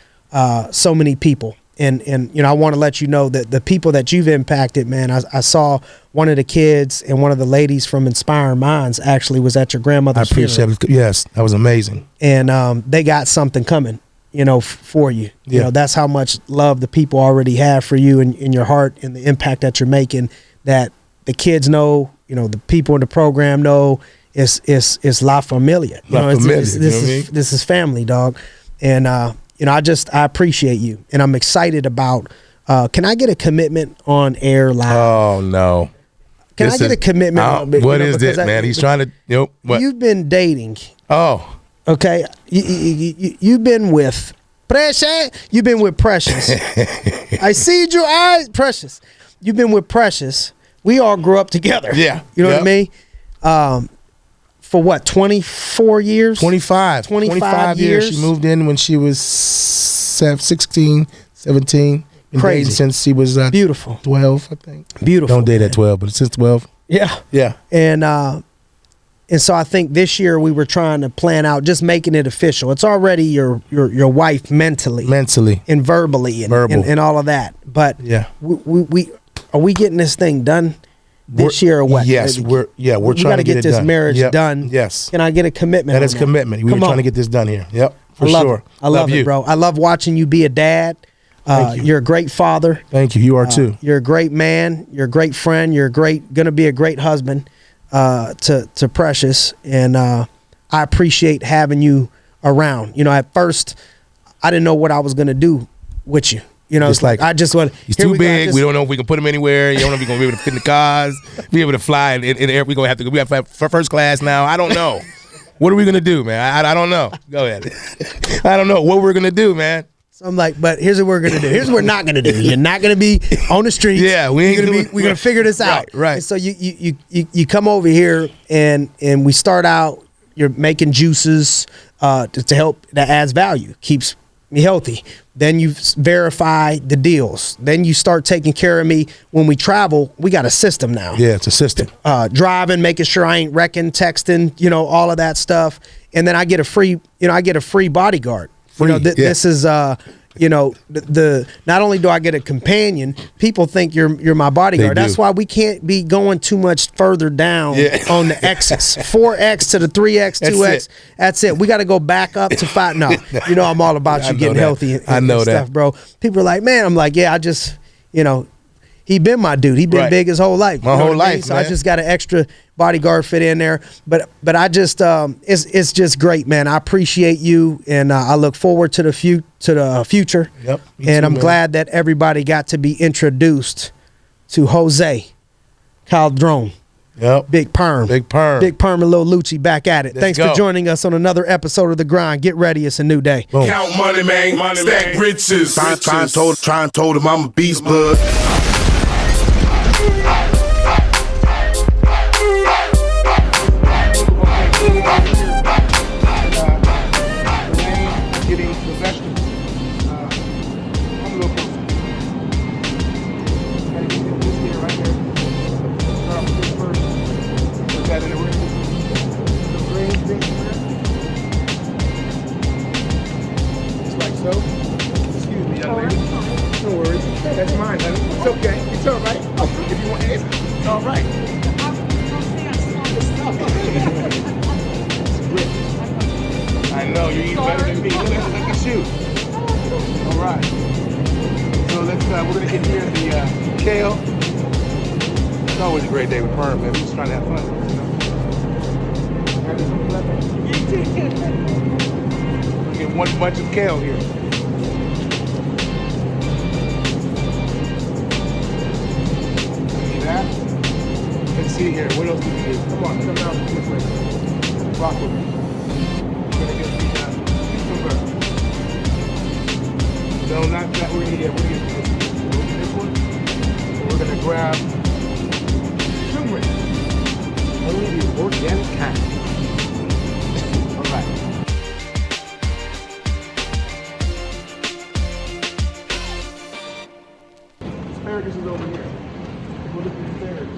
so many people. And you know, I want to let you know that the people that you've impacted, man, I saw one of the kids and one of the ladies from Inspiring Minds actually was at your grandmother's funeral. I appreciate it. Yes, that was amazing. And they got something coming, you know, for you. Yeah. You know, that's how much love the people already have for you and in your heart and the impact that you're making, that the kids know, you know, the people in the program know. It's La Familia. You know, this is family, dog. And you know, I appreciate you, and I'm excited about. Can I get a commitment on air live? Oh no! Can I get a commitment? What is this, man? He's trying to. What? You've been dating. Oh. Okay. You've been with Precious. You've been with Precious. I see your eyes, Precious. You've been with Precious. We all grew up together. Yeah. You know what I mean? For what, 24 years? 25 years. She moved in when she was 16, 17. Been Crazy. dating since she was beautiful. 12, I think. Beautiful. Don't date at 12, but since 12. Yeah. Yeah. And so I think this year we were trying to plan out just making it official. It's already your wife mentally and verbally and all of that. But yeah, we are we getting this thing done this year or what? Yes, we're trying to get this marriage done. Yes. Can I get a commitment? That is commitment. We were trying to get this done here. Yep, for sure. I love it, bro. I love watching you be a dad. Thank you. You're a great father. Thank you. You are too. You're a great man. You're a great friend. You're gonna be a great husband to Precious. And I appreciate having you around. You know, at first I didn't know what I was gonna do with you. You know, it's like I just want. He's too big. We don't know if we can put him anywhere. You don't know if we're gonna be able to fit in the cars, be able to fly in the air. We're gonna have to. We have to fly first class now. I don't know. What are we gonna do, man? I don't know. Go ahead. I don't know what we're gonna do, man. So I'm like, but here's what we're gonna do. Here's what we're not gonna do. You're not gonna be on the streets. Yeah, we're gonna figure this out. Right. And so you come over here and we start out. You're making juices to help, that adds value, keeps me healthy. Then you verify the deals. Then you start taking care of me when we travel. We got a system now. Yeah, it's a system. Driving, making sure I ain't wrecking, texting, you know, all of that stuff. And then I get a free bodyguard. This is you know, not only do I get a companion, people think you're my bodyguard. That's why we can't be going too much further down on the X's. 4X to the 3X, 2X. That's it. We got to go back up to 5. No, you know, I'm all about you getting healthy and stuff, bro. People are like, man, I'm like, yeah, I just, you know, he been my dude. He been big his whole life. My whole life, so man. I just got an extra bodyguard fit in there. But I just it's just great, man. I appreciate you, and I look forward to the future. Yep. And I'm glad that everybody got to be introduced to Jose Calderon. Yep. Big Perm. Big Perm. Big Perm and Lil Lucci back at it. Let's Thanks go. for joining us on another episode of The Grind. Get ready, it's a new day. Boom. Count money, man. Stack riches. Try and told him I'm a beast, bud. Getting the vegetables. I'm a little closer. Gotta get this here, right here. Start off with this first. Put that in the ring. The green thing here. Just like so. Excuse me, young lady. No worries. That's mine, honey. It's okay. It's all right. If you want to ask, it's all right. I know, you eat better than me. Look at you. All right. So let's, we're going to get here the kale. It's always a great day with Perm, man. We're just trying to have fun. We'll get one bunch of kale here. See that? Let's see here. What else do we need? Come on, come down this way. Rock with me. No, not that. We're gonna get this one. We're gonna grab turmeric. Only the organic kind. All right. Asparagus is over here. We'll look at asparagus.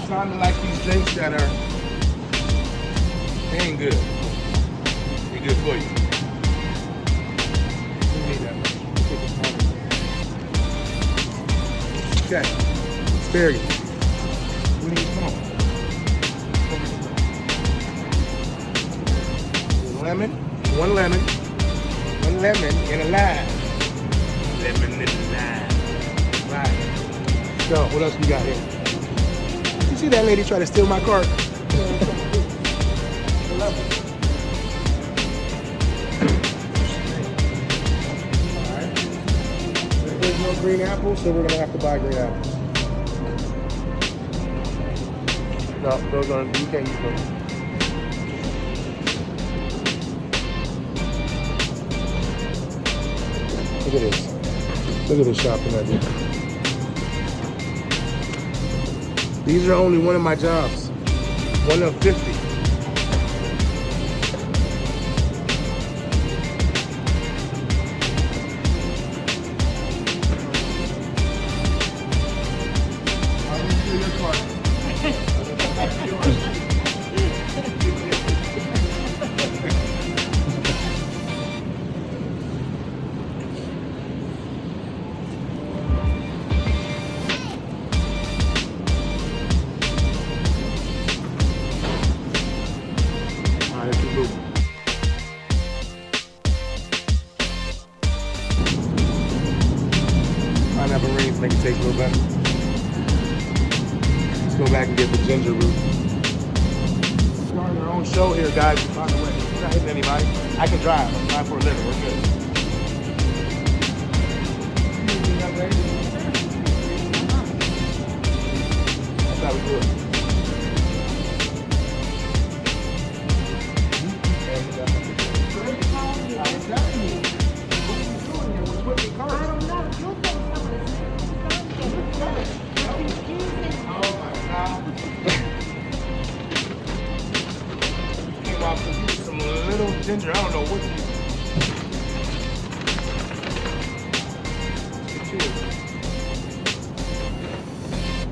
Sounding like these drinks that are. They ain't good. They're good for you. Okay. Asparagus. We need come on. Lemon. One lemon and a lime. Lemon and a lime. Right. So what else we got here? Did you see that lady try to steal my cart? There's no green apples, so we're gonna have to buy green apples. No, those aren't. You can't use those. Look at this. Look at this shopping I did. These are only one of my jobs. One of 50. Pineapple rings make it taste a little better. Let's go back and get the ginger root. Starting our own show here, guys. By the way, we're not hitting anybody. I can drive. I'm driving for a living. We're good. That's how we do it. Some little ginger, I don't know what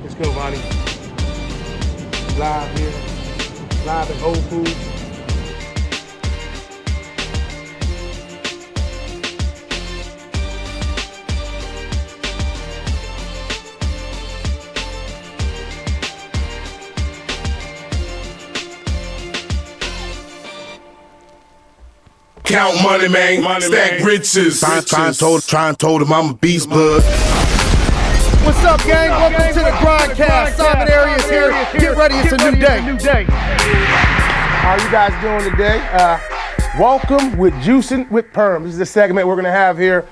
Let's go, Bonnie. Live here. Live at Whole Foods. Count money, man. Stack riches. Try and told him I'm a beast, bud. What's up, gang? Welcome to the Grindcast. Simon Arias here. Get ready, it's a new day. How you guys doing today? Welcome with Juicing with Perm. This is a segment we're gonna have here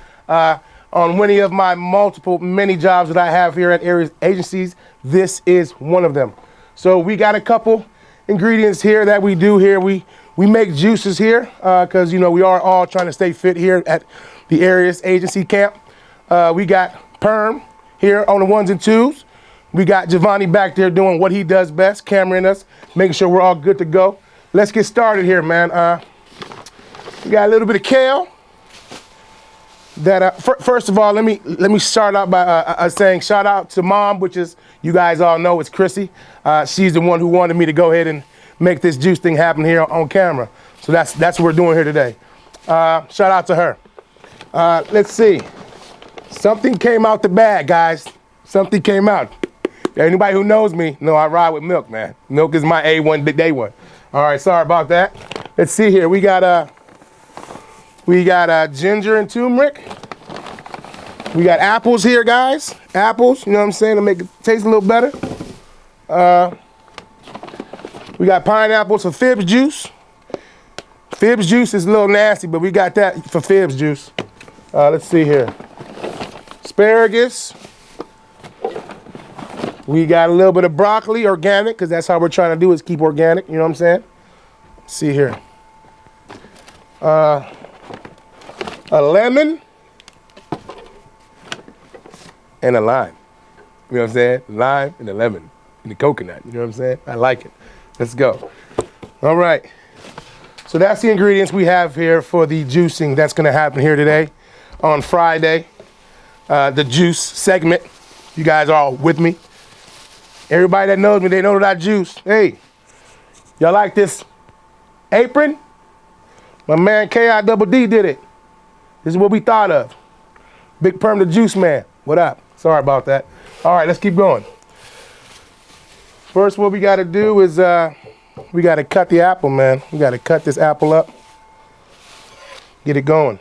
on many of my many jobs that I have here at Arias Agencies. This is one of them. So we got a couple ingredients here that we do here. We make juices here because, we are all trying to stay fit here at the Arias Agency camp. We got Perm here on the ones and twos. We got Giovanni back there doing what he does best, cameraing us, making sure we're all good to go. Let's get started here, man. We got a little bit of kale. That first of all, let me start out by saying shout out to Mom, which is, you guys all know, it's Chrissy. She's the one who wanted me to go ahead and make this juice thing happen here on camera. So that's what we're doing here today. Shout out to her. Let's see. Something came out the bag, guys. Something came out. Anybody who knows me know I ride with milk, man. Milk is my A1 day one. All right, sorry about that. Let's see here. We got ginger and turmeric. We got apples here, guys. Apples, you know what I'm saying, to make it taste a little better. We got pineapples for Fibs juice. Fibs juice is a little nasty, but we got that for Fibs juice. Let's see here. Asparagus. We got a little bit of broccoli, organic, because that's how we're trying to do is keep organic, you know what I'm saying? Let's see here. A lemon and a lime. You know what I'm saying? Lime and a lemon and the coconut. You know what I'm saying? I like it. Let's go. All right. So that's the ingredients we have here for the juicing that's going to happen here today on Friday. The juice segment. You guys are all with me. Everybody that knows me, they know that I juice. Hey, y'all like this apron? My man K.I.D.D. did it. This is what we thought of. Big Perm the Juice Man. What up? Sorry about that. All right, let's keep going. First, what we got to do is we got to cut the apple, man. We got to cut this apple up. Get it going.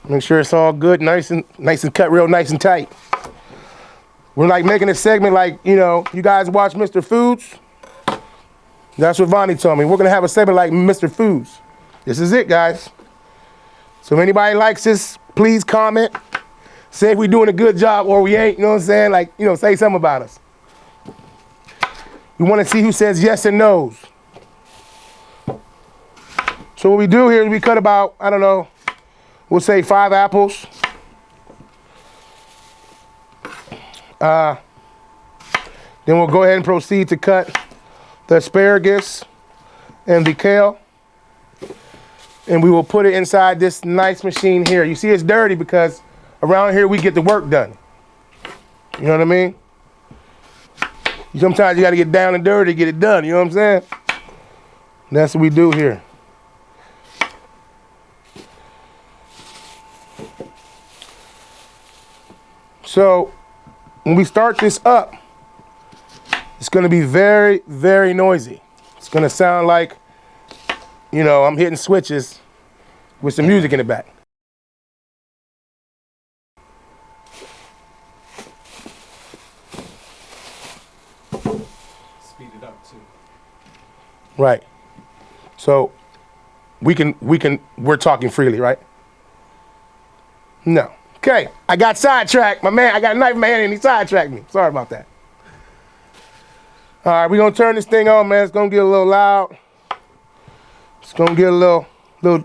Make sure it's all good, nice and cut real nice and tight. We're like making a segment like, you guys watch Mr. Foods? That's what Vonnie told me. We're going to have a segment like Mr. Foods. This is it, guys. So if anybody likes this, please comment. Say if we're doing a good job or we ain't, you know what I'm saying? Like, say something about us. We want to see who says yes and no's. So what we do here is we cut about, I don't know, we'll say 5 apples. Then we'll go ahead and proceed to cut the asparagus and the kale. And we will put it inside this nice machine here. You see it's dirty because around here we get the work done. You know what I mean? Sometimes you got to get down and dirty to get it done. You know what I'm saying? That's what we do here. So when we start this up, it's going to be very, very noisy. It's going to sound like, I'm hitting switches with some music in the back. Speed it up too. Right. So we're talking freely, right? No. Okay, I got sidetracked. My man, I got a knife in my hand and he sidetracked me. Sorry about that. All right, we're gonna turn this thing on, man. It's gonna get a little loud. It's gonna get a little, little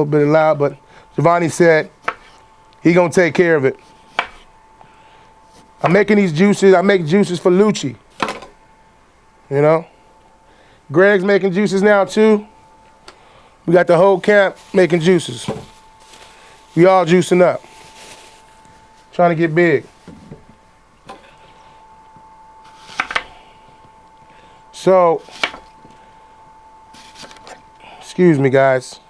bit loud, but Giovanni said he gonna take care of it. I'm making these juices. I make juices for Lucci. Greg's making juices now too. We got the whole camp making juices. We all juicing up. Trying to get big. So, excuse me guys.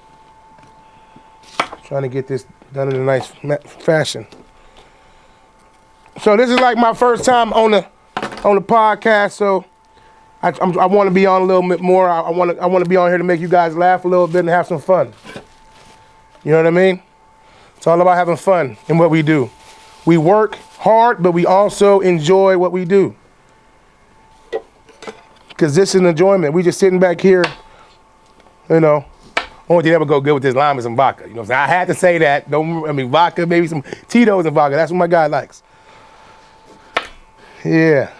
Trying to get this done in a nice fashion. So this is like my first time on the podcast, so I want to be on a little bit more. I want to be on here to make you guys laugh a little bit and have some fun. You know what I mean? It's all about having fun in what we do. We work hard, but we also enjoy what we do. Because this is an enjoyment. We just sitting back here, on Only thing that would go good with this lime is some vodka. You know what I'm saying? I had to say that. Vodka, maybe some Tito's and vodka. That's what my guy likes. Yeah.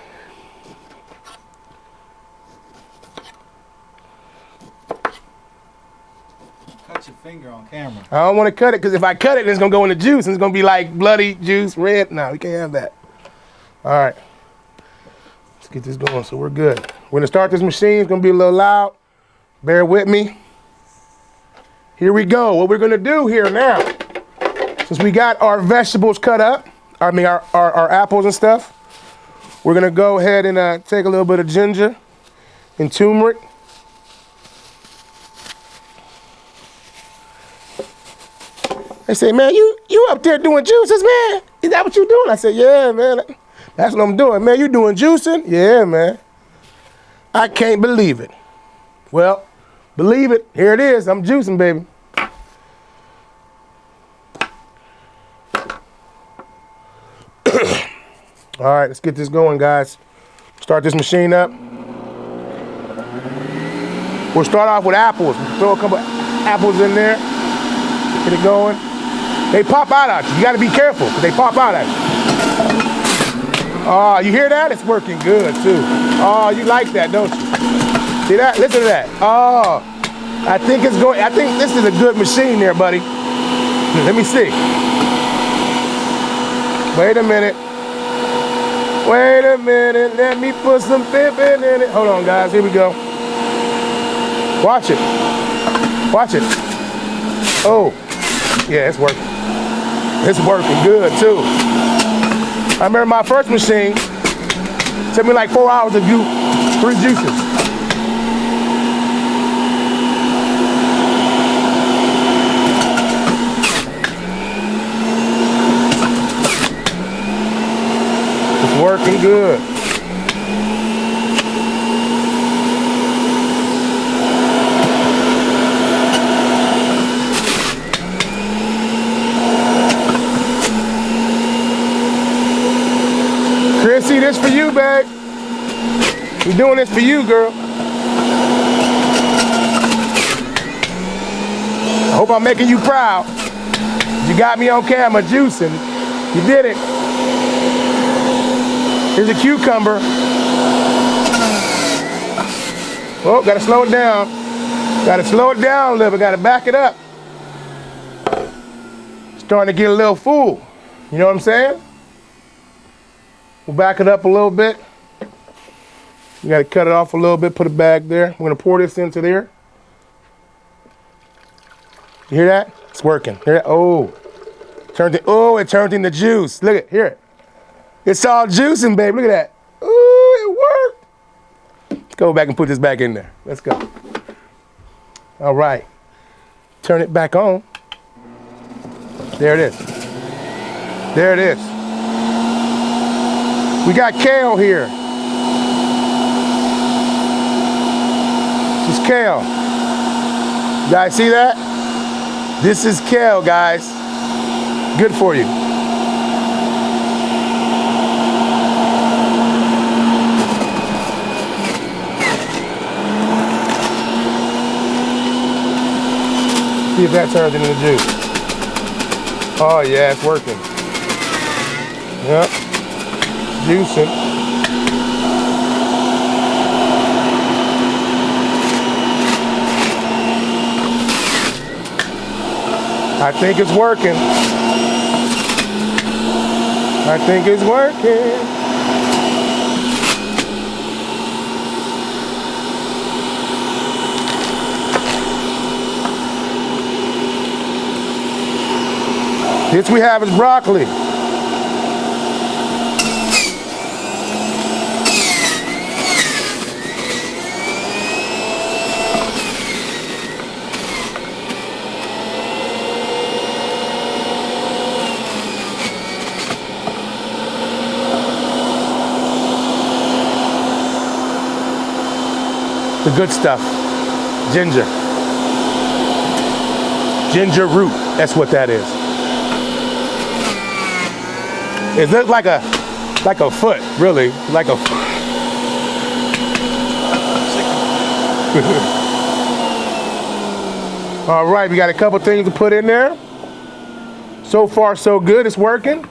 Cut your finger on camera. I don't want to cut it because if I cut it, it's going to go in the juice and it's going to be like bloody juice, red. No, we can't have that. All right. Let's get this going so we're good. We're going to start this machine. It's going to be a little loud. Bear with me. Here we go. What we're going to do here now, since we got our vegetables cut up, our apples and stuff, we're going to go ahead and take a little bit of ginger and turmeric. They say, man, you up there doing juices, man? Is that what you doing? I said, yeah, man. That's what I'm doing. Man, you doing juicing? Yeah, man. I can't believe it. Well, believe it. Here it is. I'm juicing, baby. All right, let's get this going, guys. Start this machine up. We'll start off with apples. Throw a couple apples in there. Get it going. They pop out at you. You got to be careful because they pop out at you. Oh, you hear that? It's working good, too. Oh, you like that, don't you? See that? Listen to that. Oh, I think this is a good machine there, buddy. Let me see. Wait a minute. Wait a minute. Let me put some pippin in it. Hold on, guys. Here we go. Watch it. Watch it. Oh, yeah, it's working. It's working good, too. I remember my first machine. It took me like 4 hours to do 3 juices. It's working good. Chrissy, this for you, babe. We're doing this for you, girl. I hope I'm making you proud. You got me on camera juicing. You did it. Here's a cucumber. Oh, gotta slow it down. Gotta slow it down a little bit. Gotta back it up. Starting to get a little full. You know what I'm saying? We'll back it up a little bit. You gotta cut it off a little bit, put it back there. We're gonna pour this into there. You hear that? It's working. Hear that? Oh, it turned into juice. Look at, hear it. It's all juicing, babe. Look at that. Ooh, it worked. Let's go back and put this back in there. Let's go. All right. Turn it back on. There it is. There it is. We got kale here. This is kale. You guys see that? This is kale, guys. Good for you. See if that turns into juice. Oh yeah, it's working. Yep. Juicing. I think it's working. I think it's working. This we have is broccoli. The good stuff. Ginger. Ginger root. That's what that is. It looks like a foot, really. Like a foot. All right, we got a couple things to put in there. So far, so good. It's working.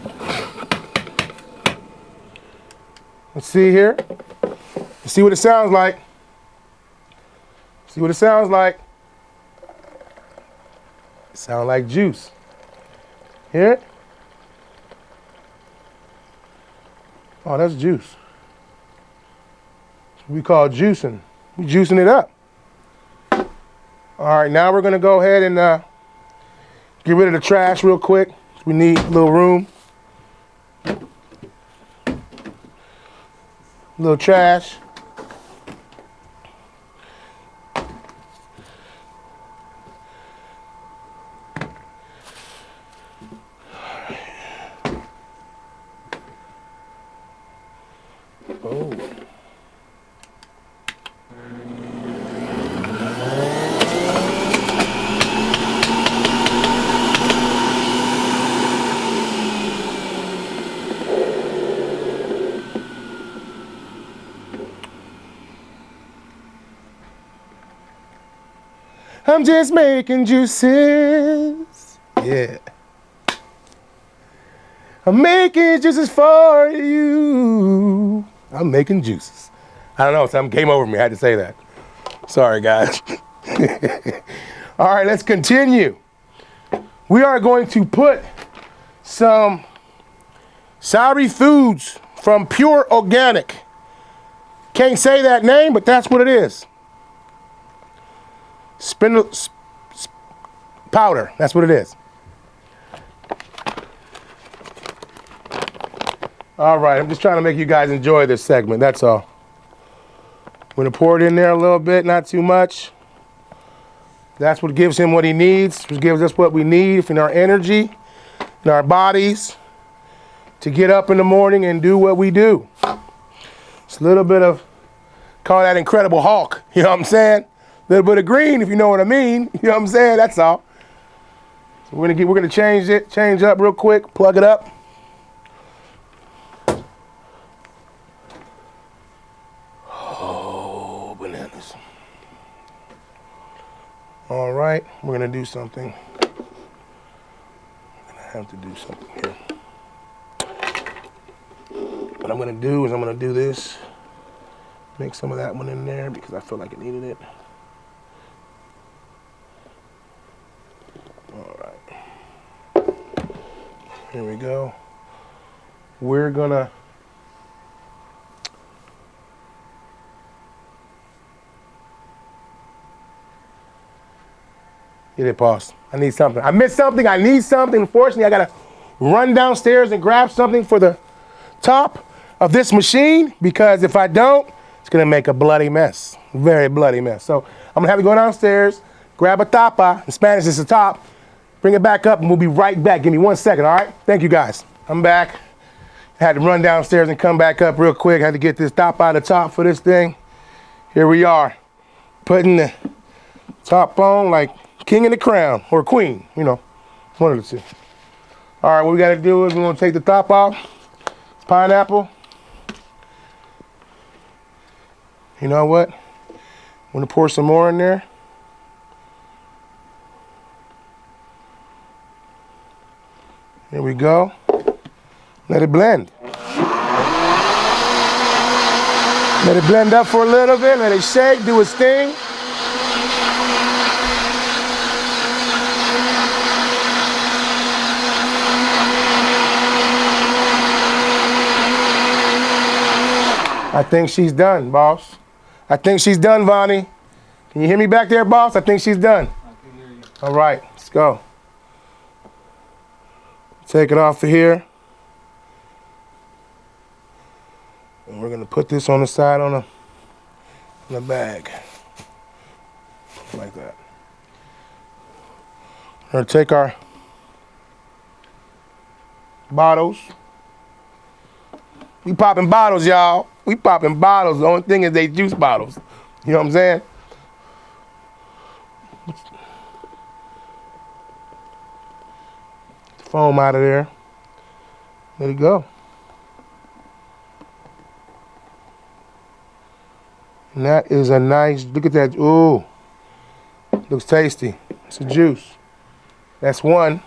Let's see here. Let's see what it sounds like. See what it sounds like. It sounds like juice. Hear it? Oh, that's juice. We call juicing. We're juicing it up. All right, now we're gonna go ahead and get rid of the trash real quick. We need a little room. A little trash. Oh. I'm just making juices. Yeah. I'm making juices for you. I'm making juices. I don't know, something came over me. I had to say that. Sorry, guys. All right, let's continue. We are going to put some Sari Foods from Pure Organic. Can't say that name, but that's what it is. Spindle powder, that's what it is. All right, I'm just trying to make you guys enjoy this segment, that's all. I'm gonna pour it in there a little bit, not too much. That's what gives him what he needs, which gives us what we need in our energy, in our bodies, to get up in the morning and do what we do. It's a little bit of, call that Incredible Hulk, you know what I'm saying? A little bit of green, if you know what I mean. You know what I'm saying? That's all. So we're gonna change up real quick, plug it up. Oh, bananas. All right, we're gonna do something. I'm gonna have to do something here. What I'm gonna do is I'm gonna do this. Make some of that one in there because I feel like it needed it. All right, here we go. We're gonna get it paused. I need something. I missed something. I need something. Unfortunately, I gotta run downstairs and grab something for the top of this machine because if I don't, it's gonna make a bloody mess. Very bloody mess. So I'm gonna have to go downstairs, grab a tapa. In Spanish, it's a top. Bring it back up and we'll be right back. Give me 1 second, all right? Thank you guys. I'm back. I had to run downstairs and come back up real quick. I had to get this top out of the top for this thing. Here we are, putting the top on like king in the crown or queen, you know, one of the two. All right, what we gotta do is we're gonna take the top off. Pineapple. You know what? I'm gonna pour some more in there. Here we go. Let it blend. Let it blend up for a little bit. Let it shake, do its thing. I think she's done, boss. I think she's done, Vonnie. Can you hear me back there, boss? I think she's done. I can hear you. All right, let's go. Take it off of here. And we're gonna put this on the side on the bag. Like that. We're gonna take our bottles. We popping bottles, y'all. We popping bottles. The only thing is they juice bottles. You know what I'm saying? Foam out of there. Let it go. And that is a nice, look at that. Ooh, looks tasty. It's a juice. That's one.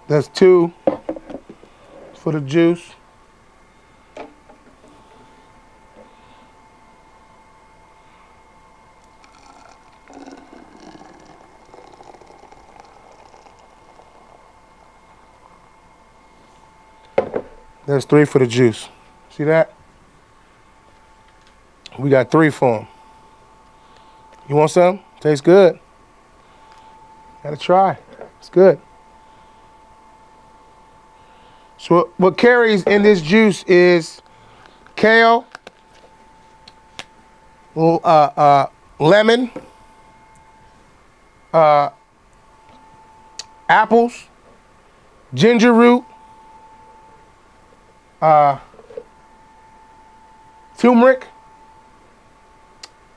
That's two for the juice. That's three for the juice. See that? We got three for them. You want some? Tastes good. Gotta try. It's good. So what carries in this juice is kale, lemon, apples, ginger root, turmeric,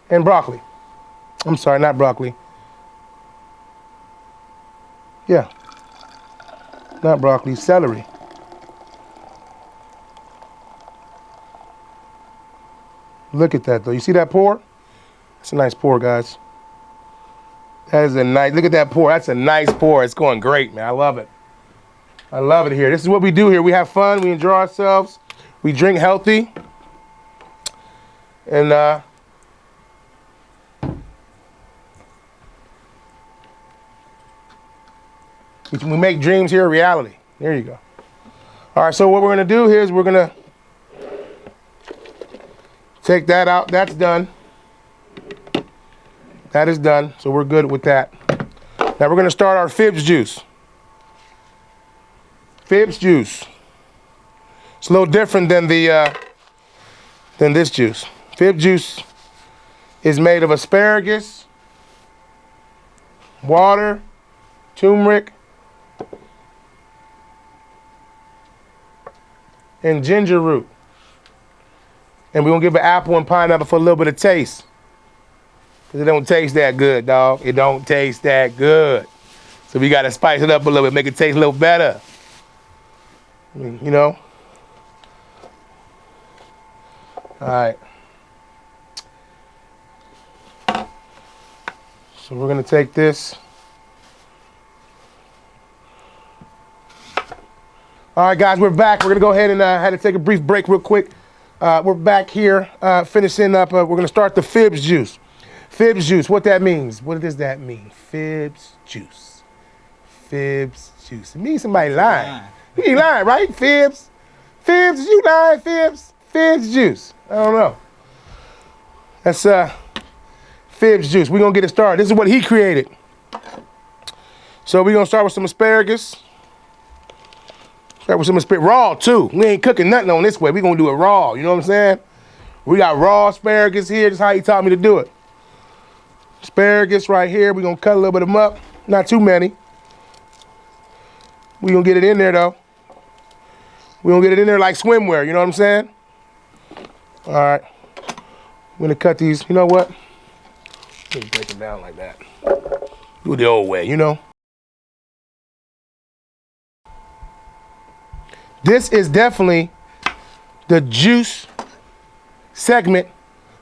and broccoli. I'm sorry, not broccoli. Yeah, not broccoli, celery. Look at that though. You see that pour? It's a nice pour, guys. That is a nice, look at that pour. That's a nice pour. It's going great, man. I love it. I love it here. This is what we do here. We have fun. We enjoy ourselves. We drink healthy. And we make dreams here a reality. There you go. All right, so what we're going to do here is we're going to take that out. That's done. That is done. So we're good with that. Now we're going to start our fibs juice. Fibs juice. It's a little different than this juice. Fib juice is made of asparagus, water, turmeric, and ginger root. And we're gonna give an apple and pineapple for a little bit of taste. Cause it don't taste that good, dog. It don't taste that good. So we gotta spice it up a little bit, make it taste a little better. I mean, you know? All right. So we're gonna take this. All right, guys, we're back. We're gonna go ahead and had to take a brief break real quick. We're back here, finishing up. We're gonna start the fibs juice. Fibs juice, what that means? What does that mean? Fibs juice. Fibs juice. It means somebody lying. You ain't lying, right? Fibs. Fibs, you lying, Fibs? Fibs juice. I don't know. That's fibs juice. We're gonna get it started. This is what he created. So we're gonna start with some asparagus. Start with some asparagus. Raw too. We ain't cooking nothing on this way. We're gonna do it raw. You know what I'm saying? We got raw asparagus here. This is how he taught me to do it. Asparagus right here. We're gonna cut a little bit of them up. Not too many. We're gonna get it in there though. We're gonna get it in there like swimwear. You know what I'm saying? All right. I'm gonna cut these. You know what? Break them down like that. Do it the old way, you know? This is definitely the juice segment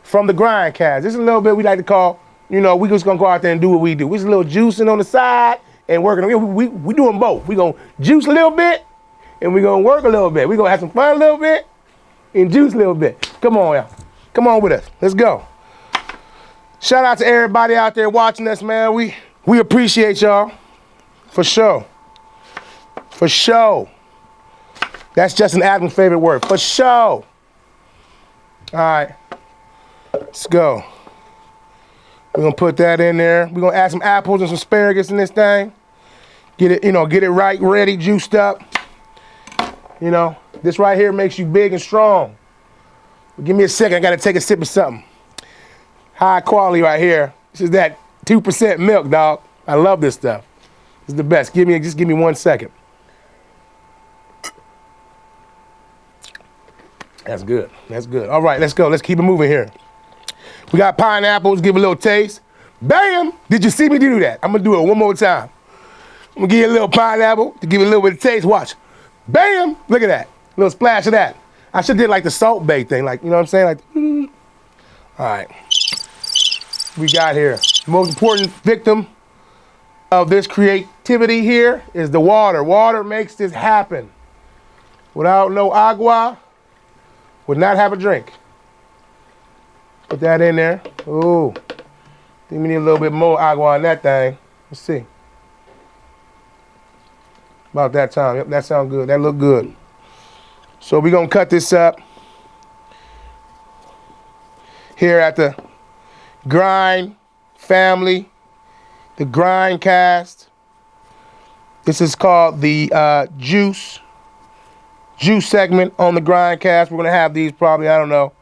from the G.R.I.N.D. This is a little bit we like to call, you know, we just gonna go out there and do what we do. We just a little juicing on the side and working. We doing both. We gonna juice a little bit and we gonna work a little bit. We gonna have some fun a little bit and juice a little bit. Come on, y'all. Come on with us. Let's go. Shout out to everybody out there watching us, man. We appreciate y'all. For sure. For sure. That's Justin Adams' favorite word. For sure. All right. Let's go. We're gonna put that in there. We're gonna add some apples and some asparagus in this thing. Get it, you know, get it right, ready, juiced up. You know, this right here makes you big and strong. Give me a second, I gotta take a sip of something. High quality right here. This is that 2% milk, dog. I love this stuff. It's the best. Just give me 1 second. That's good. That's good. All right, let's go. Let's keep it moving here. We got pineapples. Give a little taste. Bam! Did you see me do that? I'm gonna do it one more time. I'm gonna give you a little pineapple to give you a little bit of taste. Watch. Bam! Look at that. little splash of that. I should did like the Salt Bae thing, like, you know what I'm saying? Like, all right. We got here. The most important victim of this creativity here is the water. Water makes this happen. Without no agua, would not have a drink. Put that in there. Ooh. Think we need a little bit more agua on that thing. Let's see. About that time. Yep, that sounds good. That look good. So we're gonna cut this up here at the G.R.I.N.D family, the G.R.I.N cast. This is called the juice segment on the G.R.I.N cast. We're gonna have these probably, I don't know.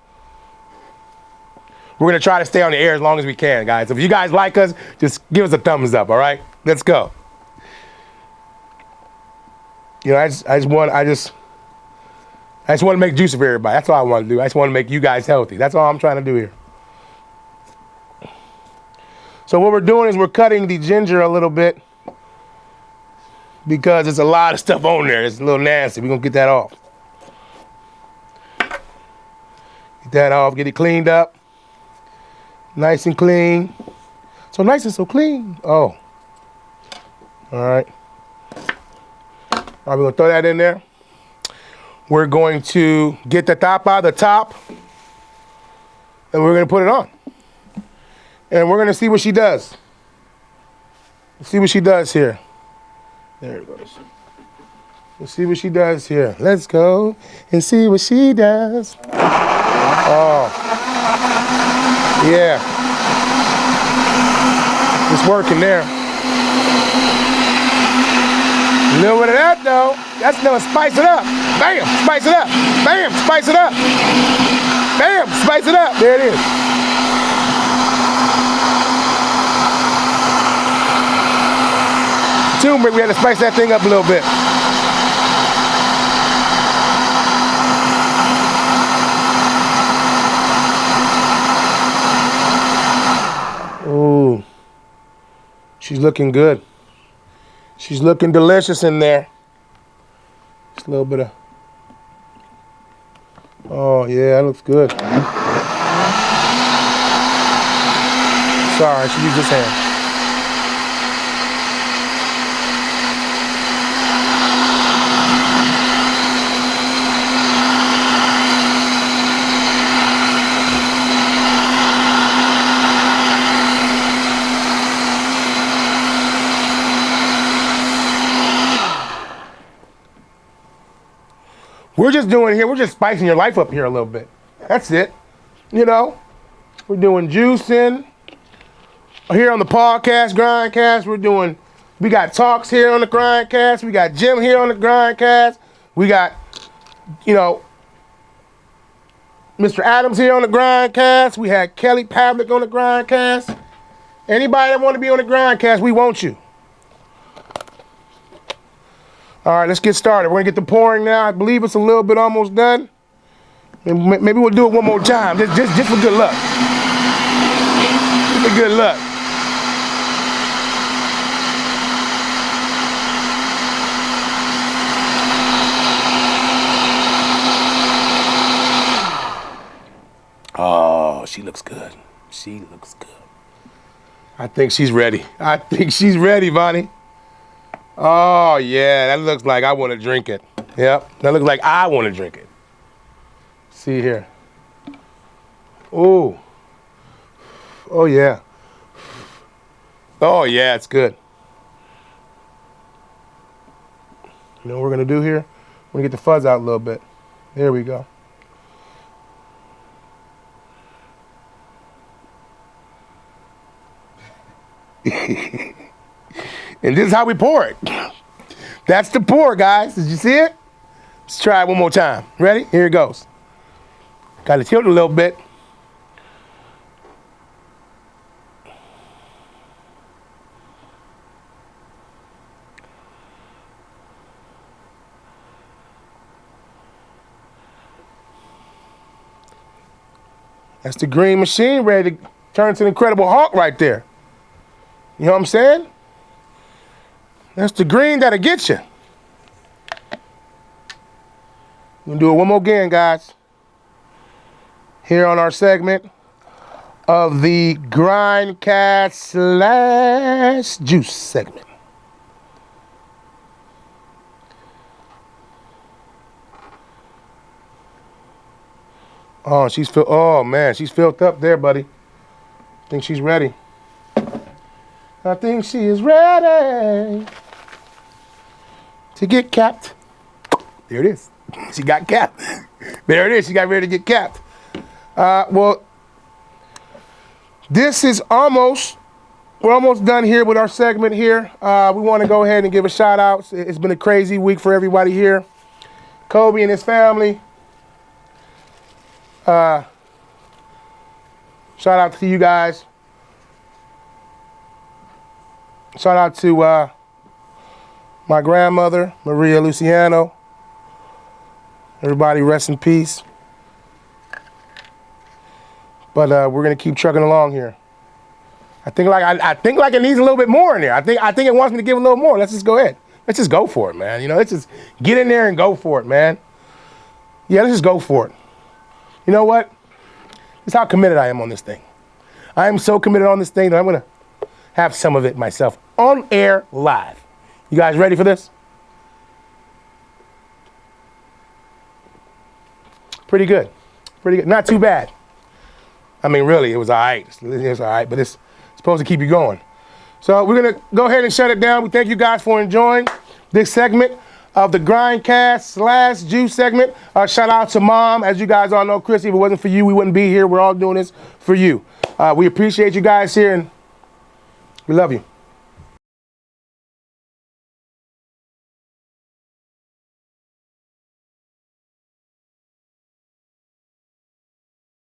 We're gonna try to stay on the air as long as we can, guys. If you guys like us, just give us a thumbs up, all right? Let's go. You know, I just want to make juice for everybody. That's all I want to do. I just want to make you guys healthy. That's all I'm trying to do here. So what we're doing is we're cutting the ginger a little bit because there's a lot of stuff on there. It's a little nasty. We're going to get that off. Get that off. Get it cleaned up. Nice and clean. So nice and so clean. Oh. All right. All right, we're going to throw that in there. We're going to get the tapa, the top, and we're going to put it on. And we're going to see what she does. Let's see what she does here. There it goes. Let's see what she does here. Let's go and see what she does. Oh. Yeah. It's working there. A little bit of that though. That's gonna spice it up. Bam, spice it up. Bam, spice it up. Bam, spice it up. There it is. Turmeric, we had to spice that thing up a little bit. Ooh. She's looking good. She's looking delicious in there. Just a little bit of, oh yeah, that looks good. Sorry, I should use this hand. We're just doing here, we're just spicing your life up here a little bit. That's it. You know, we're doing juicing. Here on the podcast, Grindcast, we got talks here on the Grindcast. We got Jim here on the Grindcast. We got, you know, Mr. Adams here on the Grindcast. We had Kelly Pavlik on the Grindcast. Anybody that want to be on the Grindcast, we want you. All right, let's get started. We're gonna get the pouring now. I believe it's a little bit almost done. Maybe we'll do it one more time, just for good luck. Just for good luck. Oh, she looks good. She looks good. I think she's ready. I think she's ready, Vonnie. Oh, yeah, that looks like I want to drink it. Yep, that looks like I want to drink it. See here. Ooh. Oh, yeah. Oh, yeah, it's good. You know what we're going to do here? We're going to get the fuzz out a little bit. There we go. And this is how we pour it. That's the pour, guys. Did you see it? Let's try it one more time. Ready? Here it goes. Got to tilt a little bit. That's the green machine ready to turn to the Incredible Hulk right there. You know what I'm saying? That's the green that'll get you. We're gonna do it one more again, guys. Here on our segment of the Grindcast / Juice segment. Oh, oh man, she's filled up there, buddy. I think she's ready. I think she is ready to get capped. There it is. She got capped. There it is. She got ready to get capped. Well, this is we're almost done here with our segment here. We want to go ahead and give a shout out. It's been a crazy week for everybody here. Kobe and his family. Shout out to you guys. Shout out to my grandmother, Maria Luciano. Everybody rest in peace. But we're gonna keep trucking along here. I think like it needs a little bit more in there. I think it wants me to give a little more. Let's just go ahead. Let's just go for it, man. You know, let's just get in there and go for it, man. Yeah, let's just go for it. You know what? This is how committed I am on this thing. I am so committed on this thing that I'm gonna have some of it myself on air live. You guys ready for this? Pretty good. Pretty good. Not too bad. I mean, really, it was all right. It was all right, but it's supposed to keep you going. So we're going to go ahead and shut it down. We thank you guys for enjoying this segment of the Grindcast / Juice segment. Shout out to Mom. As you guys all know, Chrissy, if it wasn't for you, we wouldn't be here. We're all doing this for you. We appreciate you guys here, and we love you.